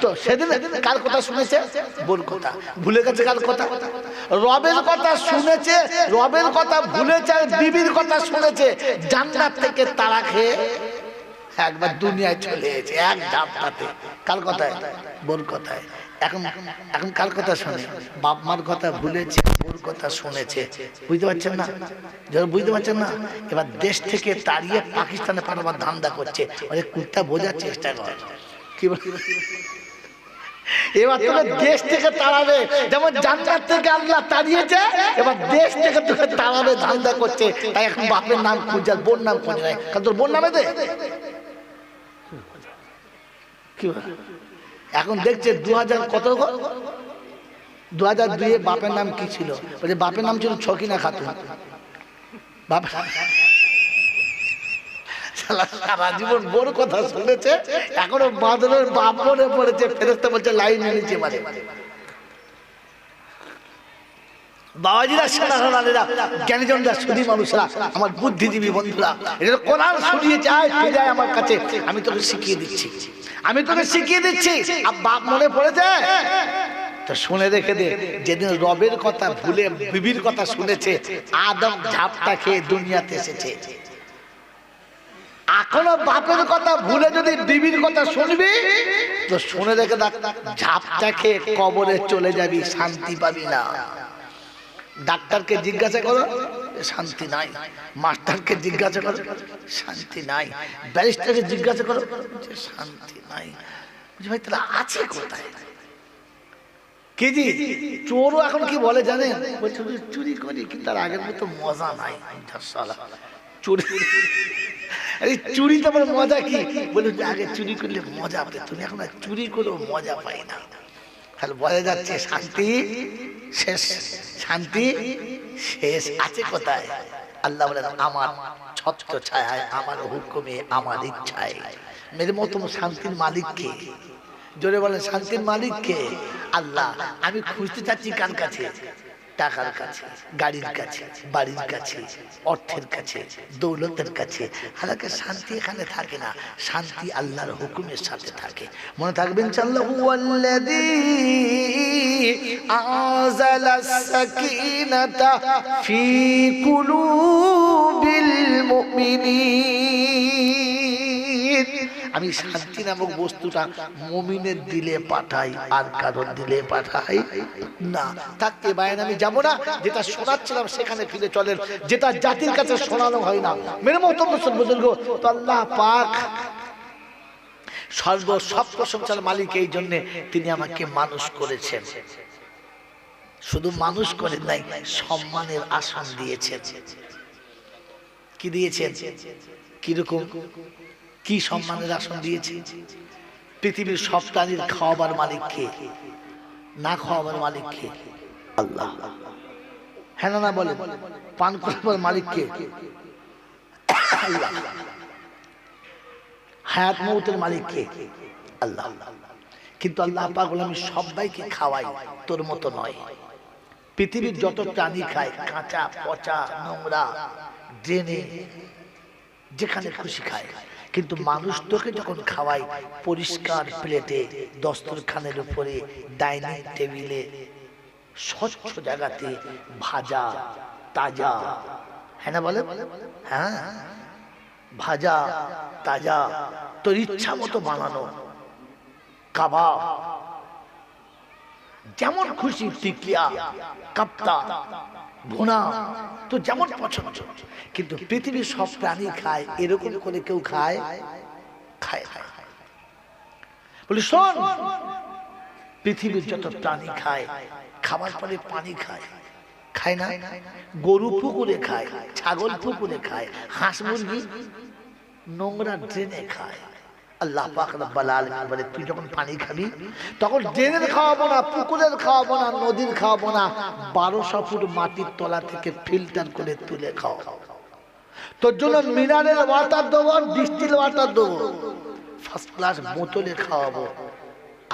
তো সেদিন কার কথা শুনেছে? বোর কথা। ভুলে গেছে কার কথা? রবের কথা শুনেছে, রবের কথা ভুলেছে, আর বিবির কথা শুনেছে। জান্নাত থেকে তারা খেয়ে একবার দুনিয়ায় চলে এসেছে এক ধাপটাতে। কার কথায়? বোর কথায়। এখন এখন কার কথা শুনে? বাপ মার কথা ভুলেছে, বোর কথা শুনেছে। বুঝতে পারছেন না? যারা বুঝতে পারছেন না, এবার দেশ থেকে তাড়িয়ে পাকিস্তানে পাঠাবার ধান্দা করছে। আরে কুত্তা বোঝার চেষ্টা কর। কি বল? এবার তোকে দেশ থেকে তাড়াবে, যেমন জান্নাত থেকে আল্লাহ তাড়িয়েছে, এবার দেশ থেকে তোকে তাড়াবে ধান্দা করছে। তাই এখন বাপের নাম খুঁজছে, বোন নাম খুঁজে নাই। কারণ তোর বোন নামে দে। কি এখন দেখছে 2000 কত, 2002 বাপের নাম কি ছিল? বলছে বাপের নাম ছিল ছকিনা খাতুন। বাপ সারা জীবন বোর কথা শুনেছে, এখনো বাদলের বাপ মনে পড়েছে। ফেরেশতা বলছে লাইন নিচে মারে। বাবাজিরা, সেনারা, জ্ঞানীজনরা, সুধী মানুষরা, আমার বুদ্ধিজীবী বন্ধুরা, এটা কোরআন শুনিয়ে যায়, ফিরে যায় আমার কাছে। আমি তোকে শিখিয়ে দিচ্ছি, আমি তোকে শিখিয়ে দিচ্ছি। আর বাপ মনে পড়েছে তো শুনে রেখে দে। যেদিন রবের কথা ভুলে বিবির কথা শুনেছে, আদম ঝাপটা খেয়ে দুনিয়াতে এসেছে। এখনো বাপের কথা ভুলে যদি বিবির কথা শুনবি তো শুনে রেখে দেখ, ঝাপটা খেয়ে কবরে চলে যাবি, শান্তি পাবি না। ডাক্তারকে জিজ্ঞাসা করো, শান্তি নাই। মাস্টারকে জিজ্ঞাসা করো, শান্তি নাই। ব্যারিস্টারকে জিজ্ঞাসা করো, শান্তি নাই। ভাই তাহলে আছে কোথায়? কি জি চোরও এখন কি বলে জানেন? বলছে চুরি করি, কিন্তু তার আগের মতো মজা নাই। চুরি, চুরি তো আমার মজা কি? বলে আগে চুরি করলে মজা পেত, তুমি এখন আর চুরি করেও মজা পাই না। তাহলে বোঝা যাচ্ছে শান্তি শেষ, শান্তি শেষ আছে কোথায়? আল্লাহ বলেন আমার ছত্র ছায়ায়, আমার হুকুমে, আমার ইচ্ছায়। মেরে মতো শান্তির মালিক কে? জোরে বলেন শান্তির মালিক কে? আল্লাহ। আমি খুঁজতে চাচ্ছি কার কাছে? টাকার কাছে, গাড়ির কাছে, বাড়ির কাছে, অর্থের কাছে, দৌলতের কাছে। হালাকে শান্তি এখানে থাকে না, শান্তি আল্লাহর হুকুমের সাথে থাকে। মনে থাকবে ইনশাআল্লাহ। হুয়াল্লাযী আনজালাস সাকিনাতা ফি কুলুবিল মুমিনিন। আমি শান্তি নামক বস্তুটা মুমিনের দিলে পাঠাই, আর কারোর দিলে পাঠাই না। থাকতে বাইরে আমি যাবো না। যেটা শোনাচ্ছিলাম সেখানে ফিরে চলেন, যেটা জাতির কাছে শোনানো হয় না। মেরে মতো বুজুর্গ তো আল্লাহ পাক সব প্রশংসার মালিক। এই জন্য তিনি আমাকে মানুষ করেছেন। শুধু মানুষ করেন নাই, সম্মানের আসন দিয়েছেন। কি দিয়েছেন? কিরকম, কি সম্মানের আসন দিয়েছে? পৃথিবীর সব প্রাণীর খাওয়াবার মালিক কে? না খাওয়াবার মালিক কে? আল্লাহ। হ্যাঁ না বলেন? পান করাবার মালিক কে? আল্লাহ। হায়াত মৌতের মালিক কে? আল্লাহ। কিন্তু আল্লাহ পাক বলে আমি সবাইকে খাওয়াই, তোর মতো নয়। পৃথিবীর যত প্রাণী খায়, কাঁচা, পচা, নোংরা, ড্রেনে, যেখানে খুশি খায়। কিন্তু মানুষ তোকে যখন খাওয়াই পরিষ্কার প্লেটে, দস্তরখানের উপরে, ডাইনিং টেবিলে, স্বচ্ছ জায়গাতে, ভাজা, তাজা। হ্যাঁ না বলে? হ্যাঁ, ভাজা, তাজা, তোর ইচ্ছা মতো বানানো কাবাব, যেমন খুশি, টিকিয়া, কাপ্তা, ভুনা, তো যেমন পছন্দ। কিন্তু পৃথিবীর সব প্রাণী খায়, এরকম করে কেউ খায়? খায় না। বলি শোন, পৃথিবীর যত প্রাণী খায়, খাবার পরে পানি খায়, খায় না? গরু পুকুরে খায়, ছাগল পুকুরে খায়, হাঁস মুরগি নোংরা ড্রেনে খায়। আল্লাহ পাক রব্বুল আলামিন বলে তুই যখন পানি খাবি তখন ড্রেনের খাওয়াবো না, পুকুরের খাওয়াবো না, নদীর খাওয়াবো না, 1200 ফুট মাটির তলা থেকে ফিল্টার করে তুলে খাও। তোর জন্য মিনারেল ওয়াটার দেবো, ডিস্টিল ওয়াটার দেবো, ফার্স্ট ক্লাস বোতলে খাওয়াবো,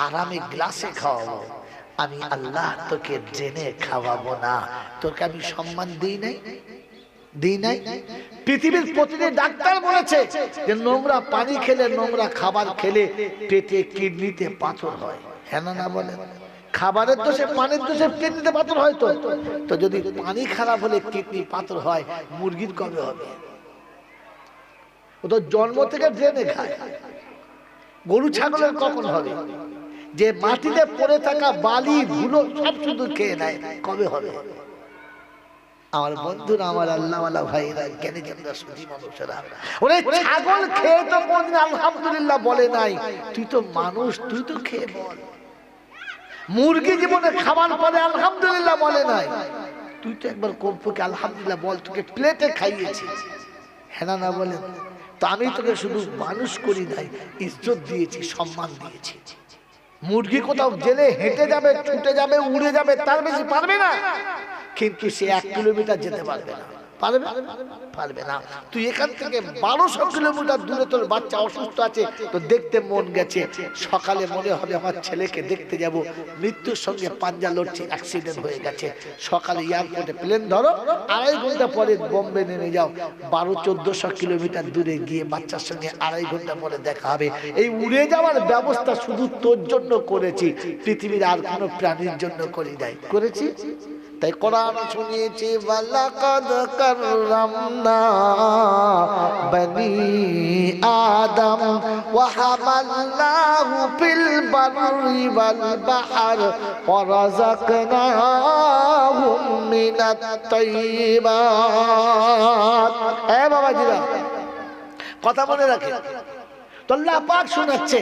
আরামে গ্লাসে খাওয়াবো। আমি আল্লাহ তোকে ড্রেনে খাওয়াবো না। তোকে আমি সম্মান দিই নাই? দিই নাই? পৃথিবীর প্রতিটি ডাক্তার বলেছে যে নোংরা পানি খেলে, নোংরা খাবার খেলে পেটে কিডনিতে পাথর হয়। হ্যাঁ না না বলেন? খাবারের দোষে, পানির দোষে কিডনিতে পাথর হয়। তো যদি পানি খারাপ হলে কিডনি পাথর হয়, মুরগির কবে হবে? ও তো জন্ম থেকে ড্রেনে খায়। গরু ছাগলের কখন হবে? যে মাটিতে পড়ে থাকা বালি ধুলো সব শুধু খেয়ে নেয়, কবে হবে? আমার বন্ধুরা, আমার আল্লাহওয়ালা ভাইরা, জ্ঞানী জনরা, সুধী মানুষেরা, ওরে ছাগল খেয়ে তো কোনদিন আলহামদুলিল্লাহ বলে নাই। তুই তো মানুষ, তুই তো খেয়ে বল। মুরগি জীবনে খাবার পরে আলহামদুলিল্লাহ বলে নাই, তুই তো একবার কমপক্ষে আলহামদুলিল্লাহ বল। তোকে প্লেটে খাইয়েছি, হ্যাঁ না বলেন? তো আমি তোকে শুধু মানুষ করি নাই, ইজ্জত দিয়েছি, সম্মান দিয়েছি। মুরগি কোথাও জেলে হেঁটে যাবে, ছুটে যাবে, উড়ে যাবে, তার বেশি পারবে না, কিন্তু সে 1 কিলোমিটার যেতে পারবে না। পারবে না। তুই এখান থেকে 1200 কিলোমিটার দূরে তোর বাচ্চা অসুস্থ আছে, তো দেখতে মন গেছে, সকালে মনে হবে আমার ছেলেকে দেখতে যাব, মৃত্যুর সঙ্গে পাঞ্জা লড়ছে, অ্যাক্সিডেন্ট হয়ে গেছে। সকালে এয়ারপোর্টে প্লেন ধরো, 2.5 ঘন্টা পরে বোম্বে নেমে যাও, 1200-1400 কিলোমিটার দূরে গিয়ে বাচ্চার সঙ্গে 2.5 ঘন্টা পরে দেখা হবে। এই উড়ে যাওয়ার ব্যবস্থা শুধু তোর জন্য করেছি, পৃথিবীর আর কোনো প্রাণীর জন্য করি নাই। করেছি তাই কোরআন শুনিয়েছি, ওয়ালাকাদ কাররামনা বনি আদম ওয়া হামালনাহু ফিল বাররি ওয়াল বাহর ওয়া রাযাকনাহুম মিনাত তাইয়্যিবাত। এ বাবাজিরা, কথা মনে রাখে। তো আল্লাহ পাক শোনাচ্ছে,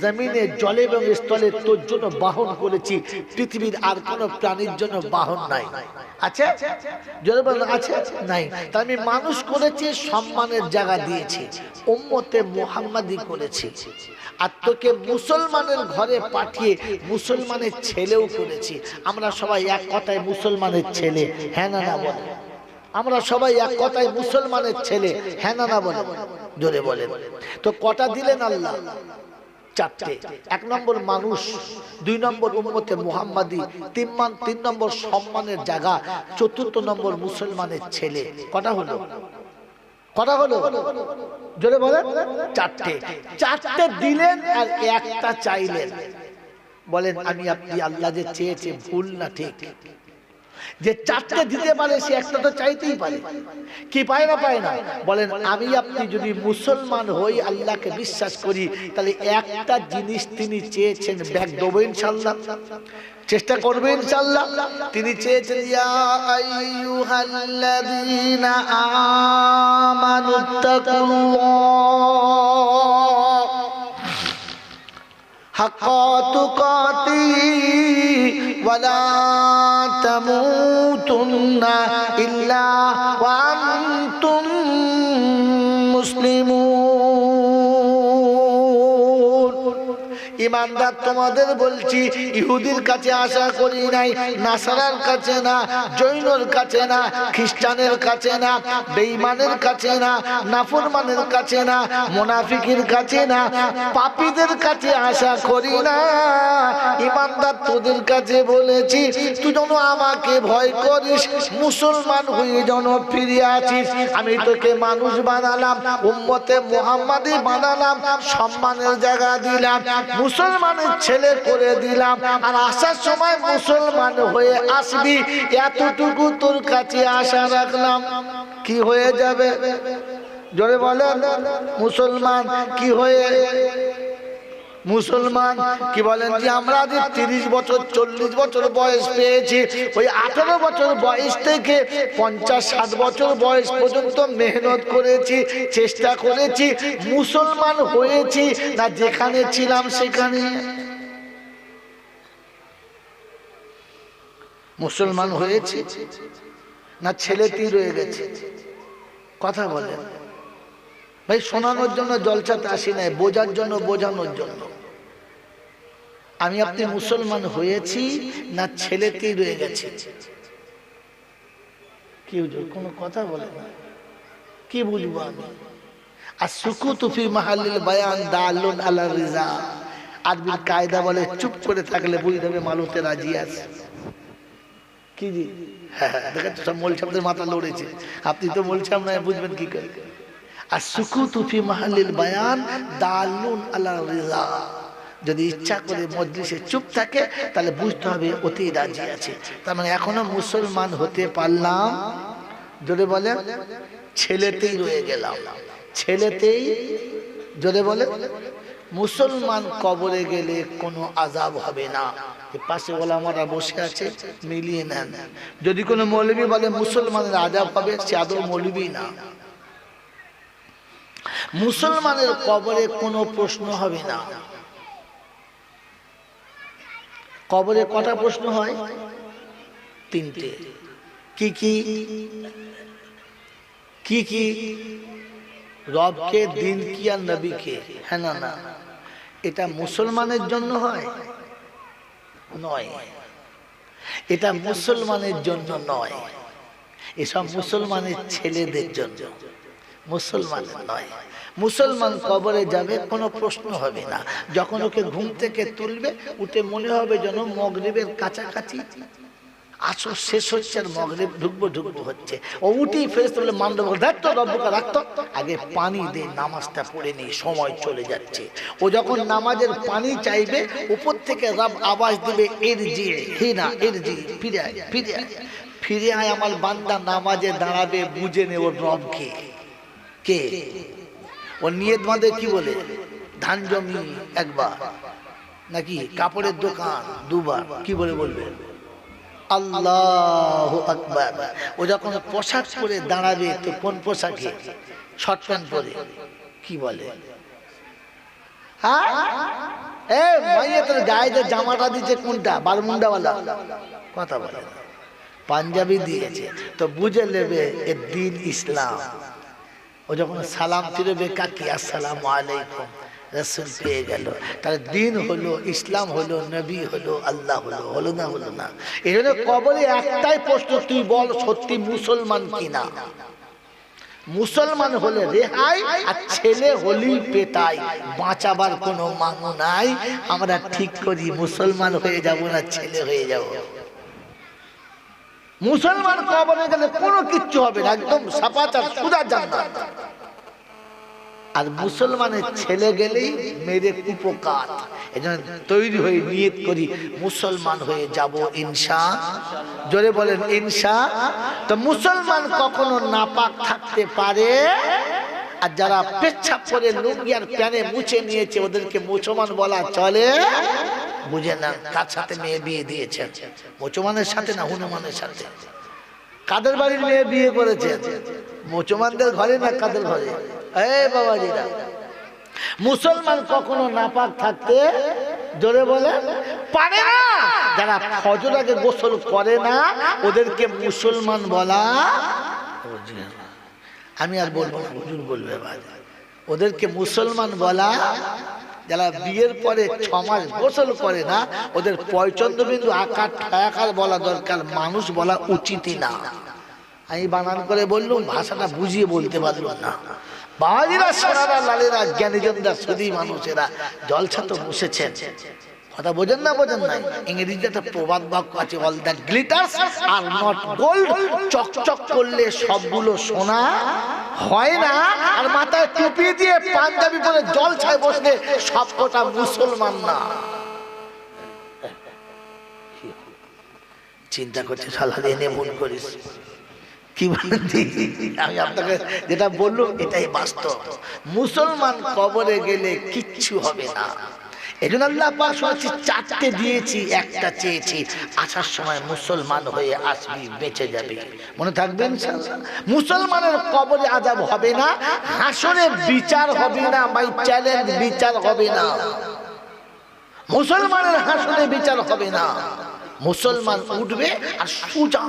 জমিনে, জলে এবং স্থলে তোর জন্য বাহন করেছি, পৃথিবীর আর কোনো প্রাণীর জন্য বাহন নাই। আছে? জলে বলেন আছে? নাই। তাই আমি মানুষ করেছি, সম্মানের জায়গা দিয়েছি, উম্মতে মুহাম্মাদি করেছি, আর তোকে মুসলমানের ঘরে পাঠিয়ে মুসলমানের ছেলেও করেছি। আমরা সবাই এক কথায় মুসলমানের ছেলে, হ্যাঁ না না বলে? আমরা সবাই এক কথায় মুসলমানের ছেলে, হ্যাঁ না না বলে? জোরে বলেন। তো কটা দিলেন আল্লাহ? 4টে। 1 নম্বর মানুষ, 2 নম্বর উম্মতে মুহাম্মাদি, 3 নম্বর সম্মানের জায়গা, 4র্থ নম্বর মুসলমানের ছেলে। কটা হলো? কটা হলো? জোরে বলেন। 4টে। 4টে দিলেন আর একটা চাইলেন। বলেন আমি আপনি আল্লাহ যে চেয়েছে ভুল না ঠিক? যে 4টে দিতে পারে সে একটা তো চাইতেই পারে, কি পায় না? পায় না। বলেন আমি আপনি যদি মুসলমান হই, আল্লাহকে বিশ্বাস করি, তাহলে একটা জিনিস তিনি চেয়েছেন, ব্যাগ দেবো ইনশাআল্লাহ, চেষ্টা করবে ইনশাআল্লাহ। তিনি চেয়েছেন, ইয়া আইয়ুহাল্লাযীনা আমানুত্তাকুল্লাহ হাক্কা তুকাতিহি ওয়া লা তামুতুন্না ইল্লা ওয়া আনতুম মুসলিমুন। ইমানদার তোমাদের বলছি, ইহুদির কাছে আশা করি নাই, নাসারার কাছে না, জৈনর কাছে না, খ্রিস্টানের কাছে না, বেঈমানের কাছে না, নাফরমানের কাছে না, মুনাফিকের কাছে না, পাপীদের কাছে আশা করি না। ইমানদার তোদের কাছে বলেছি, তুই যেন আমাকে ভয় করিস, মুসলমান হয়ে যেন ফিরে আসিস। আমি তোকে মানুষ বানালাম, উম্মতে মুহাম্মাদি বানালাম, সম্মানের জায়গা দিলাম, মুসলমানের ছেলে করে দিলাম, আর আসার সময় মুসলমান হয়ে আসবি, এতটুকু তোর কাছে আশা রাখলাম। কি হয়ে যাবে? জোরে বলেন। মুসলমান কি হয়ে? মুসলমান কি বলেন? যে আমরা যে 30 বছর 40 বছর বয়স পেয়েছি, ওই 18 বছর বয়স থেকে 50-60 বছর বয়স পর্যন্ত মেহনত করেছি, চেষ্টা করেছি, মুসলমান হয়েছি না যেখানে ছিলাম সেখানে? মুসলমান হয়েছি না ছেলেটি রয়ে গেছে? কথা বলেন ভাই। শোনানোর জন্য জলসাতে আসি নাই, বোঝার জন্য, বোঝানোর জন্য। আমি আপনি মুসলমান হয়েছি না ছেলেতেই রয়ে গেছে? কি বুঝবো? কোনো কথা বলে না, কি বুঝবো আমি? আর সুকুতু ফি মাহাল্লিল বায়ান দালুন আলা রিজা। আরবির কায়দা বলে চুপ করে থাকলে বুঝতে হবে মানুষে রাজি আছে। কি জি? হ্যাঁ দেখেন তো, সব মৌলভী সাহেবদের মাথা লড়েছে। আপনি তো মৌলভী সাহেব নয়, বুঝবেন কি করে? আর সুকুতু ফি মাহাল্লিল বায়ান দালুন আলা রিজা। যদি ইচ্ছা করে মজলিসে চুপ থাকে তাহলে বুঝতে হবে অতি রাজি আছে। তার মানে এখনো মুসলমান হতে পারলাম, জোরে বলে ছেলেতেই রয়ে গেলাম, ছেলেতেই। জোরে বলে মুসলমান কবরে গেলে কোনো আযাব হবে না। পাশে ওলামারা বসে আছে, মিলিয়ে নেন। যদি কোনো মৌলবী বলে মুসলমানের আযাব হবে, সে আদৌ মৌলবী না। মুসলমানের কবরে কোনো প্রশ্ন হবে না। কবরে কটা প্রশ্ন হয়? তিনটে। কি কি? কি কি? রবকে, দিন কি, আর নবীকে। হ্যাঁ না না, এটা মুসলমানের জন্য হয় নয়, এটা মুসলমানের জন্য নয়, এসব মুসলমানের ছেলেদের জন্য, মুসলমানের নয়। মুসলমান কবরে যাবে, কোনো প্রশ্ন হবে না। যখন ওকে ঘুম থেকে তুলবে, উঠে মনে হবে যেন মাগরিবের কাছাকাছি আসর শেষ হচ্ছে আর মাগরিব ঢুকবো হচ্ছে। ও উঠেই ফেরেশতা বলে মানব রাখতো, রব্বকে রাখতো, আগে পানি দে, নামাজটা পড়ে নি, সময় চলে যাচ্ছে। ও যখন নামাজের পানি চাইবে, উপর থেকে রব আওয়াজ দিবে, ইরজি হিনা ইরজি, ফিরে আয়, ফিরে আয়, ফিরে আয় আমার বান্দা। নামাজে দাঁড়াবে, বুঝে নে ওর রব কে। ও নিয়ত বাঁধে কি বলে? ধান জমি একবার, নাকি কাপড়ের দোকান দুবার, কি বলে বলবে? আল্লাহু আকবার। ও যখন পোশাক পরে দাঁড়াবে, তো কোন পোশাকে? শর্ট প্যান্ট পরে, কি বলে? হ্যাঁ এ মাইয়া, তোর গায়ে যে জামাটা দিচ্ছে কোনটা? বারমুন্ডাওয়ালা কথা বলে, পাঞ্জাবি দিয়েছে, তো বুঝে নেবে এ দিন ইসলাম। ও যখন সালাম ফিরবে, কাকি আসসালামু আলাইকুম, রাসূল পেয়ে গেল, তার দিন হলো, ইসলাম হলো, নবী হলো, আল্লাহ হলো। হলো না? হলো না? এই জন্য কবরে একটাই প্রশ্ন, তুই বল সত্যি মুসলমান কিনা। মুসলমান হলে রেহাই, আর ছেলে হলি পেটাই, বাঁচাবার কোনো মাঙ্গ নাই। আমরা ঠিক করি মুসলমান হয়ে যাব না ছেলে হয়ে যাব। মুসলমান কবরে গেলে কোনো কিচ্ছু হবে না, একদম সাফাচার সুদা জান্নাত। আর মুসলমানের ছেলে গেলেই মেরে কুপকাত। এজন্য তৈরি হয়ে নিয়ত করি মুসলমান হয়ে যাব ইনশাআল্লাহ। জোরে বলেন ইনশাআল্লাহ। তো মুসলমান কখনো নাপাক থাকতে পারে, আর যারা পেচ্ছাপ করে লুঙ্গি আর প্যানে মুছে নিয়েছে, ওদেরকে মুসলমান বলা চলে? বুঝে না কার সাথে মেয়ে বিয়ে দিয়েছেন? মুসলমানের সাথে না হনুমানের সাথে? কাদের বাড়ির মেয়ে বিয়ে করেছে? মুসলমানদের ঘরে না কাদের ঘরে? বাবাজিরা, মুসলমান কখনো নাপাক থাকতে, জোরে বলে, পারে না। যারা ফজর আগে গোসল করে না, ওদেরকে মুসলমান বলা, আমি আর বলবো না, হুজুর বলবে, ওদেরকে মুসলমান বলা। যারা বিয়ের পরে 6 মাস গোসল করে না, ওদের পয়চন্দ্রবিন্দু আকার বলা দরকার, মানুষ বলা উচিতই না। আমি বানান করে বললুম, ভাষাটা বুঝিয়ে বলতে পারলাম না। বাবাজিরা, সোনারা, লালেরা, জ্ঞানীজনরা, সুধী মানুষেরা, জলসা তো বসেছেন, কথা বোঝেন না? বোঝেন নাই? ইংরেজিতে একটা প্রবাদ বাক্য আছে, all that glitters are not gold. চকচক করলে সবগুলো সোনা হয় না। আর মাথায় টুপি দিয়ে পাঞ্জাবি পরে জলসায় বসলে সবকটা মুসলমান না। চিন্তা করছে, সালা এনে মন করিস কি বলেন? আমি আপনাকে যেটা বললাম এটাই বাস্তব। মুসলমান কবরে গেলে কিচ্ছু হবে না। এজন্য আল্লাহ পাক শুনেছি 4টে দিয়েছি, একটা চেয়েছি, আসার সময় মুসলমান হয়ে আসবি, বেঁচে যাবে। মনে থাকবেন? মুসলমানের কবরে আযাব হবে না, হাসরে বিচার হবে না, ভাই চ্যালেঞ্জ, বিচার হবে না। মুসলমানের হাসরে বিচার হবে না। মুসলমান উঠবে আর সোজা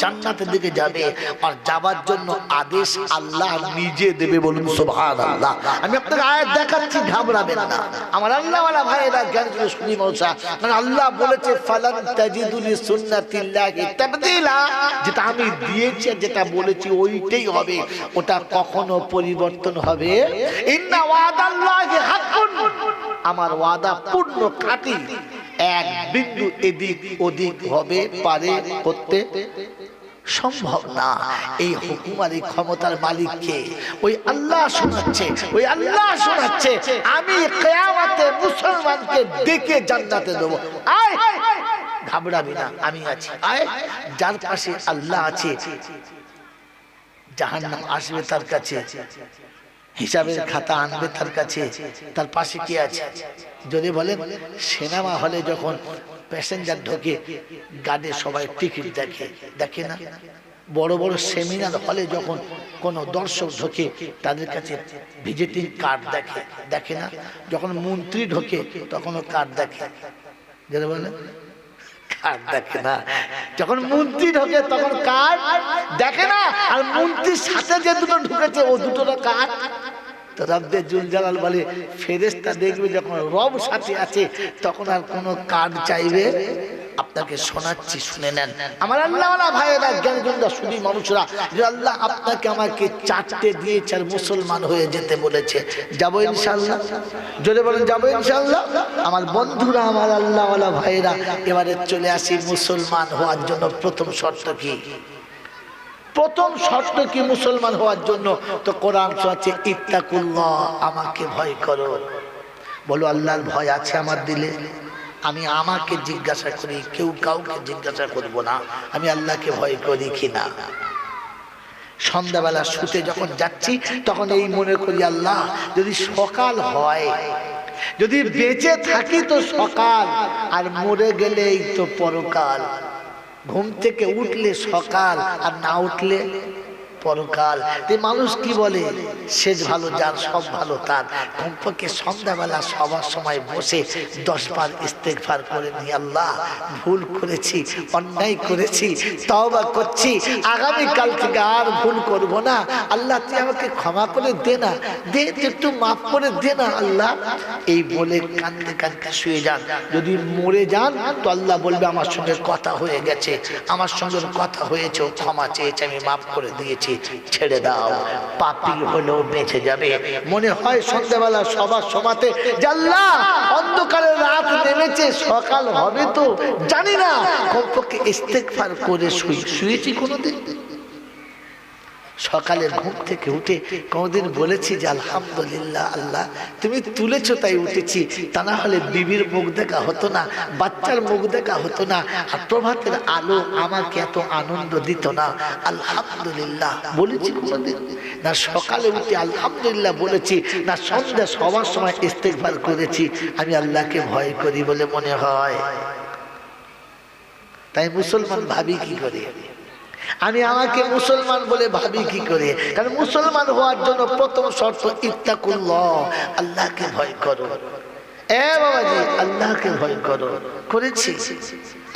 জান্নাতের দিকে যাবে, আর যাবার জন্য আদেশ আল্লাহ নিজে দেবে। বলুন সুবহানাল্লাহ। আমি আপনাকে আয়াত দেখাচ্ছি, ঘাবড়াবেন না আমার আল্লাহওয়ালা ভাইয়েরা, জ্ঞান শুনি মৌসা। কারণ আল্লাহ বলেছে, ফালান তাজিদু লিসুন্নাতিল্লাহি তাবদীলা। যেটা আমি দিয়েছি, যেটা বলেছি ওইটাই হবে, ওটা কখনো পরিবর্তন হবে। ইন্না ওয়াদাল্লাহি হাক্কুন, আমার ওয়াদা পূর্ণ খাঁটি। এক বিন্দু এদিক ওদিক হবে পারে করতে সম্ভব না। এই হুকুম আর এই ক্ষমতার মালিককে ওই আল্লাহ শোনাচ্ছে, ওই আল্লাহ শোনাচ্ছে আমি কিয়ামতে মুসলমানকে ডেকে জান্নাতে দেব। আয় ঘাবড়াবি না, আমি আছি। আয়, যার পাশে আল্লাহ আছে জাহান্নাম আসবে তার কাছে, হিসাবের খাতা আনবে তার কাছে, তার পাশে কি আছে? যদি বলেন সিনেমা হলে যখন প্যাসেঞ্জার ঢোকে গাড়ি সবাই টিকিট দেখে, দেখে না? বড় বড় সেমিনার হলে যখন কোনো দর্শক ঢোকে তাদের কাছে ভিজিটিং কার্ড দেখে, দেখে না? যখন মন্ত্রী ঢোকে তখনও কার্ড দেখে, যদি বলেন কার্ড দেখে না? যখন মন্ত্রী ঢোকে তখন কার্ড দেখে না? আর মন্ত্রীর সাথে যে দুটো ঢুকেছে ও দুটোর কার্ড। তো রব্বে জুল জালাল বলে ফেরেশতা দেখবে যখন রব সাথে আছে তখন আর কোনো কার্ড চাইবে। আপনাকে শোনাচ্ছি, শুনে নেন আমার আল্লাহওয়ালা ভাইয়েরা, জ্ঞানীজনরা, শুধু মানুষরা, যে আল্লাহ আপনাকে আমাকে চারটে দিয়েছে আর মুসলমান হয়ে যেতে বলেছে। যাবো ইনশাআল্লাহ? যদি বলেন যাবো ইনশাআল্লাহ। আমার বন্ধুরা, আমার আল্লাহওয়ালা ভাইয়েরা, এবারে চলে আসি মুসলমান হওয়ার জন্য প্রথম শর্ত কি? প্রথম শর্ত কি মুসলমান হওয়ার জন্য? তো কোরআন শোনাচ্ছে ইত্তাকুল্লাহ, আমাকে ভয় করো। বলো আল্লাহর ভয় আছে আমার দিলে? আমি আমাকে জিজ্ঞাসা করি, কেউ কাউকে জিজ্ঞাসা করব না আমি আল্লাহকে ভয় করি কিনা। সন্ধ্যাবেলা শুতে যখন যাচ্ছি তখন এই মনে করি আল্লাহ যদি সকাল হয়, যদি বেঁচে থাকি তো সকাল, আর মরে গেলেই তো পরকাল। ঘুম থেকে উঠলে সকাল আর না উঠলে পরকাল। মানুষ কি বলে শেষ ভালো যার সব ভালো তার। কমপক্ষে সন্ধ্যাবেলা সবার সময় বসে 10 বার ইস্তেগফার করে নি, আল্লাহ ভুল করেছি, অন্যায় করেছি, তওবা করছি, আগামীকাল থেকে আর ভুল করব না। আল্লাহ তুই আমাকে ক্ষমা করে দে না, দে একটু মাফ করে দে না আল্লাহ। এই বলে কাঁদতে কাঁদতে শুয়ে যান। যদি মরে যান তো আল্লাহ বলবে আমার সঙ্গে কথা হয়ে গেছে, আমার সঙ্গে কথা হয়েছে, ক্ষমা চেয়েছে, আমি মাফ করে দিয়েছি, ছেড়ে দাও। পাপী হলেও বেঁচে যাবে। মনে হয় সন্ধ্যাবেলা সবার সমাতে আল্লাহ অন্ধকারের রাত নেমেছে, সকাল হবে তো জানি না, কমপক্ষে ইস্তেগফার করে শুয়েছি কোনোদিন? সকালের ঘুম থেকে উঠে কোনদিন বলেছি যে আলহামদুলিল্লাহ আল্লাহ তুমি তুলেছো তাই উঠেছি, তা না হলে বিবির মুখ দেখা হতো না, বাচ্চার মুখ দেখা হতো না, আর প্রভাতের আলো আমাকে এত আনন্দ দিত না। আলহামদুলিল্লাহ বলেছি কোনদিন? না সকালে উঠে আলহামদুলিল্লাহ বলেছি, না সন্ধ্যা সবার সময় ইস্তেগফার করেছি। আমি আল্লাহকে ভয় করি বলে মনে হয়। তাই মুসলমান ভাবি কি করে? আমি আমাকে মুসলমান বলে ভাবি কি করে? কারণ মুসলমান হওয়ার জন্য প্রথম শর্ত ইত্তাকুল্লাহ, আল্লাহকে ভয় করো। এ বাবাজি, আল্লাহকে ভয় করো। করেছি?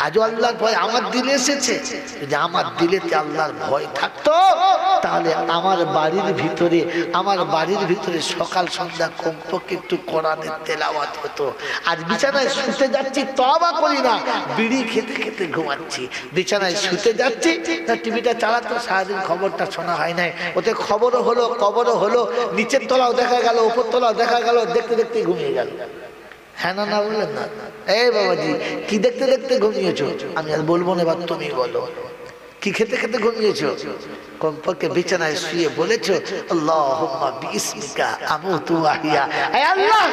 আজও আল্লাহর ভয় আমার দিলে এসেছে? যদি আমার দিলেতে আল্লাহর ভয় থাকতো তাহলে আমার বাড়ির ভিতরে সকাল সন্ধ্যা কমপক্ষে একটু কোরআনের তেলাওয়াত হতো। আজ বিছানায় শুতে যাচ্ছি, তওবা করি না, বিড়ি খেতে খেতে ঘুমাচ্ছি। বিছানায় শুতে যাচ্ছি, না টিভিটা চালাতো, সারাদিন খবরটা শোনা হয় নাই, ওতে খবরও হলো, কবরও হলো, নিচের তলাও দেখা গেল, উপর তলাও দেখা গেল, দেখতে দেখতে ঘুমিয়ে গেল। হ্যাঁ না, না বললেন না? এই বাবাজি, কি দেখতে দেখতে ঘুমিয়েছো? আমি আর বলবো না, এবার তুমি বলো কি খেতে খেতে ঘুমিয়েছো? কমপক্ষে বিছানায় শুয়ে বলেছো আল্লাহুম্মা বিইসমিকা আমুতু ওয়া আহইয়া, হে আল্লাহ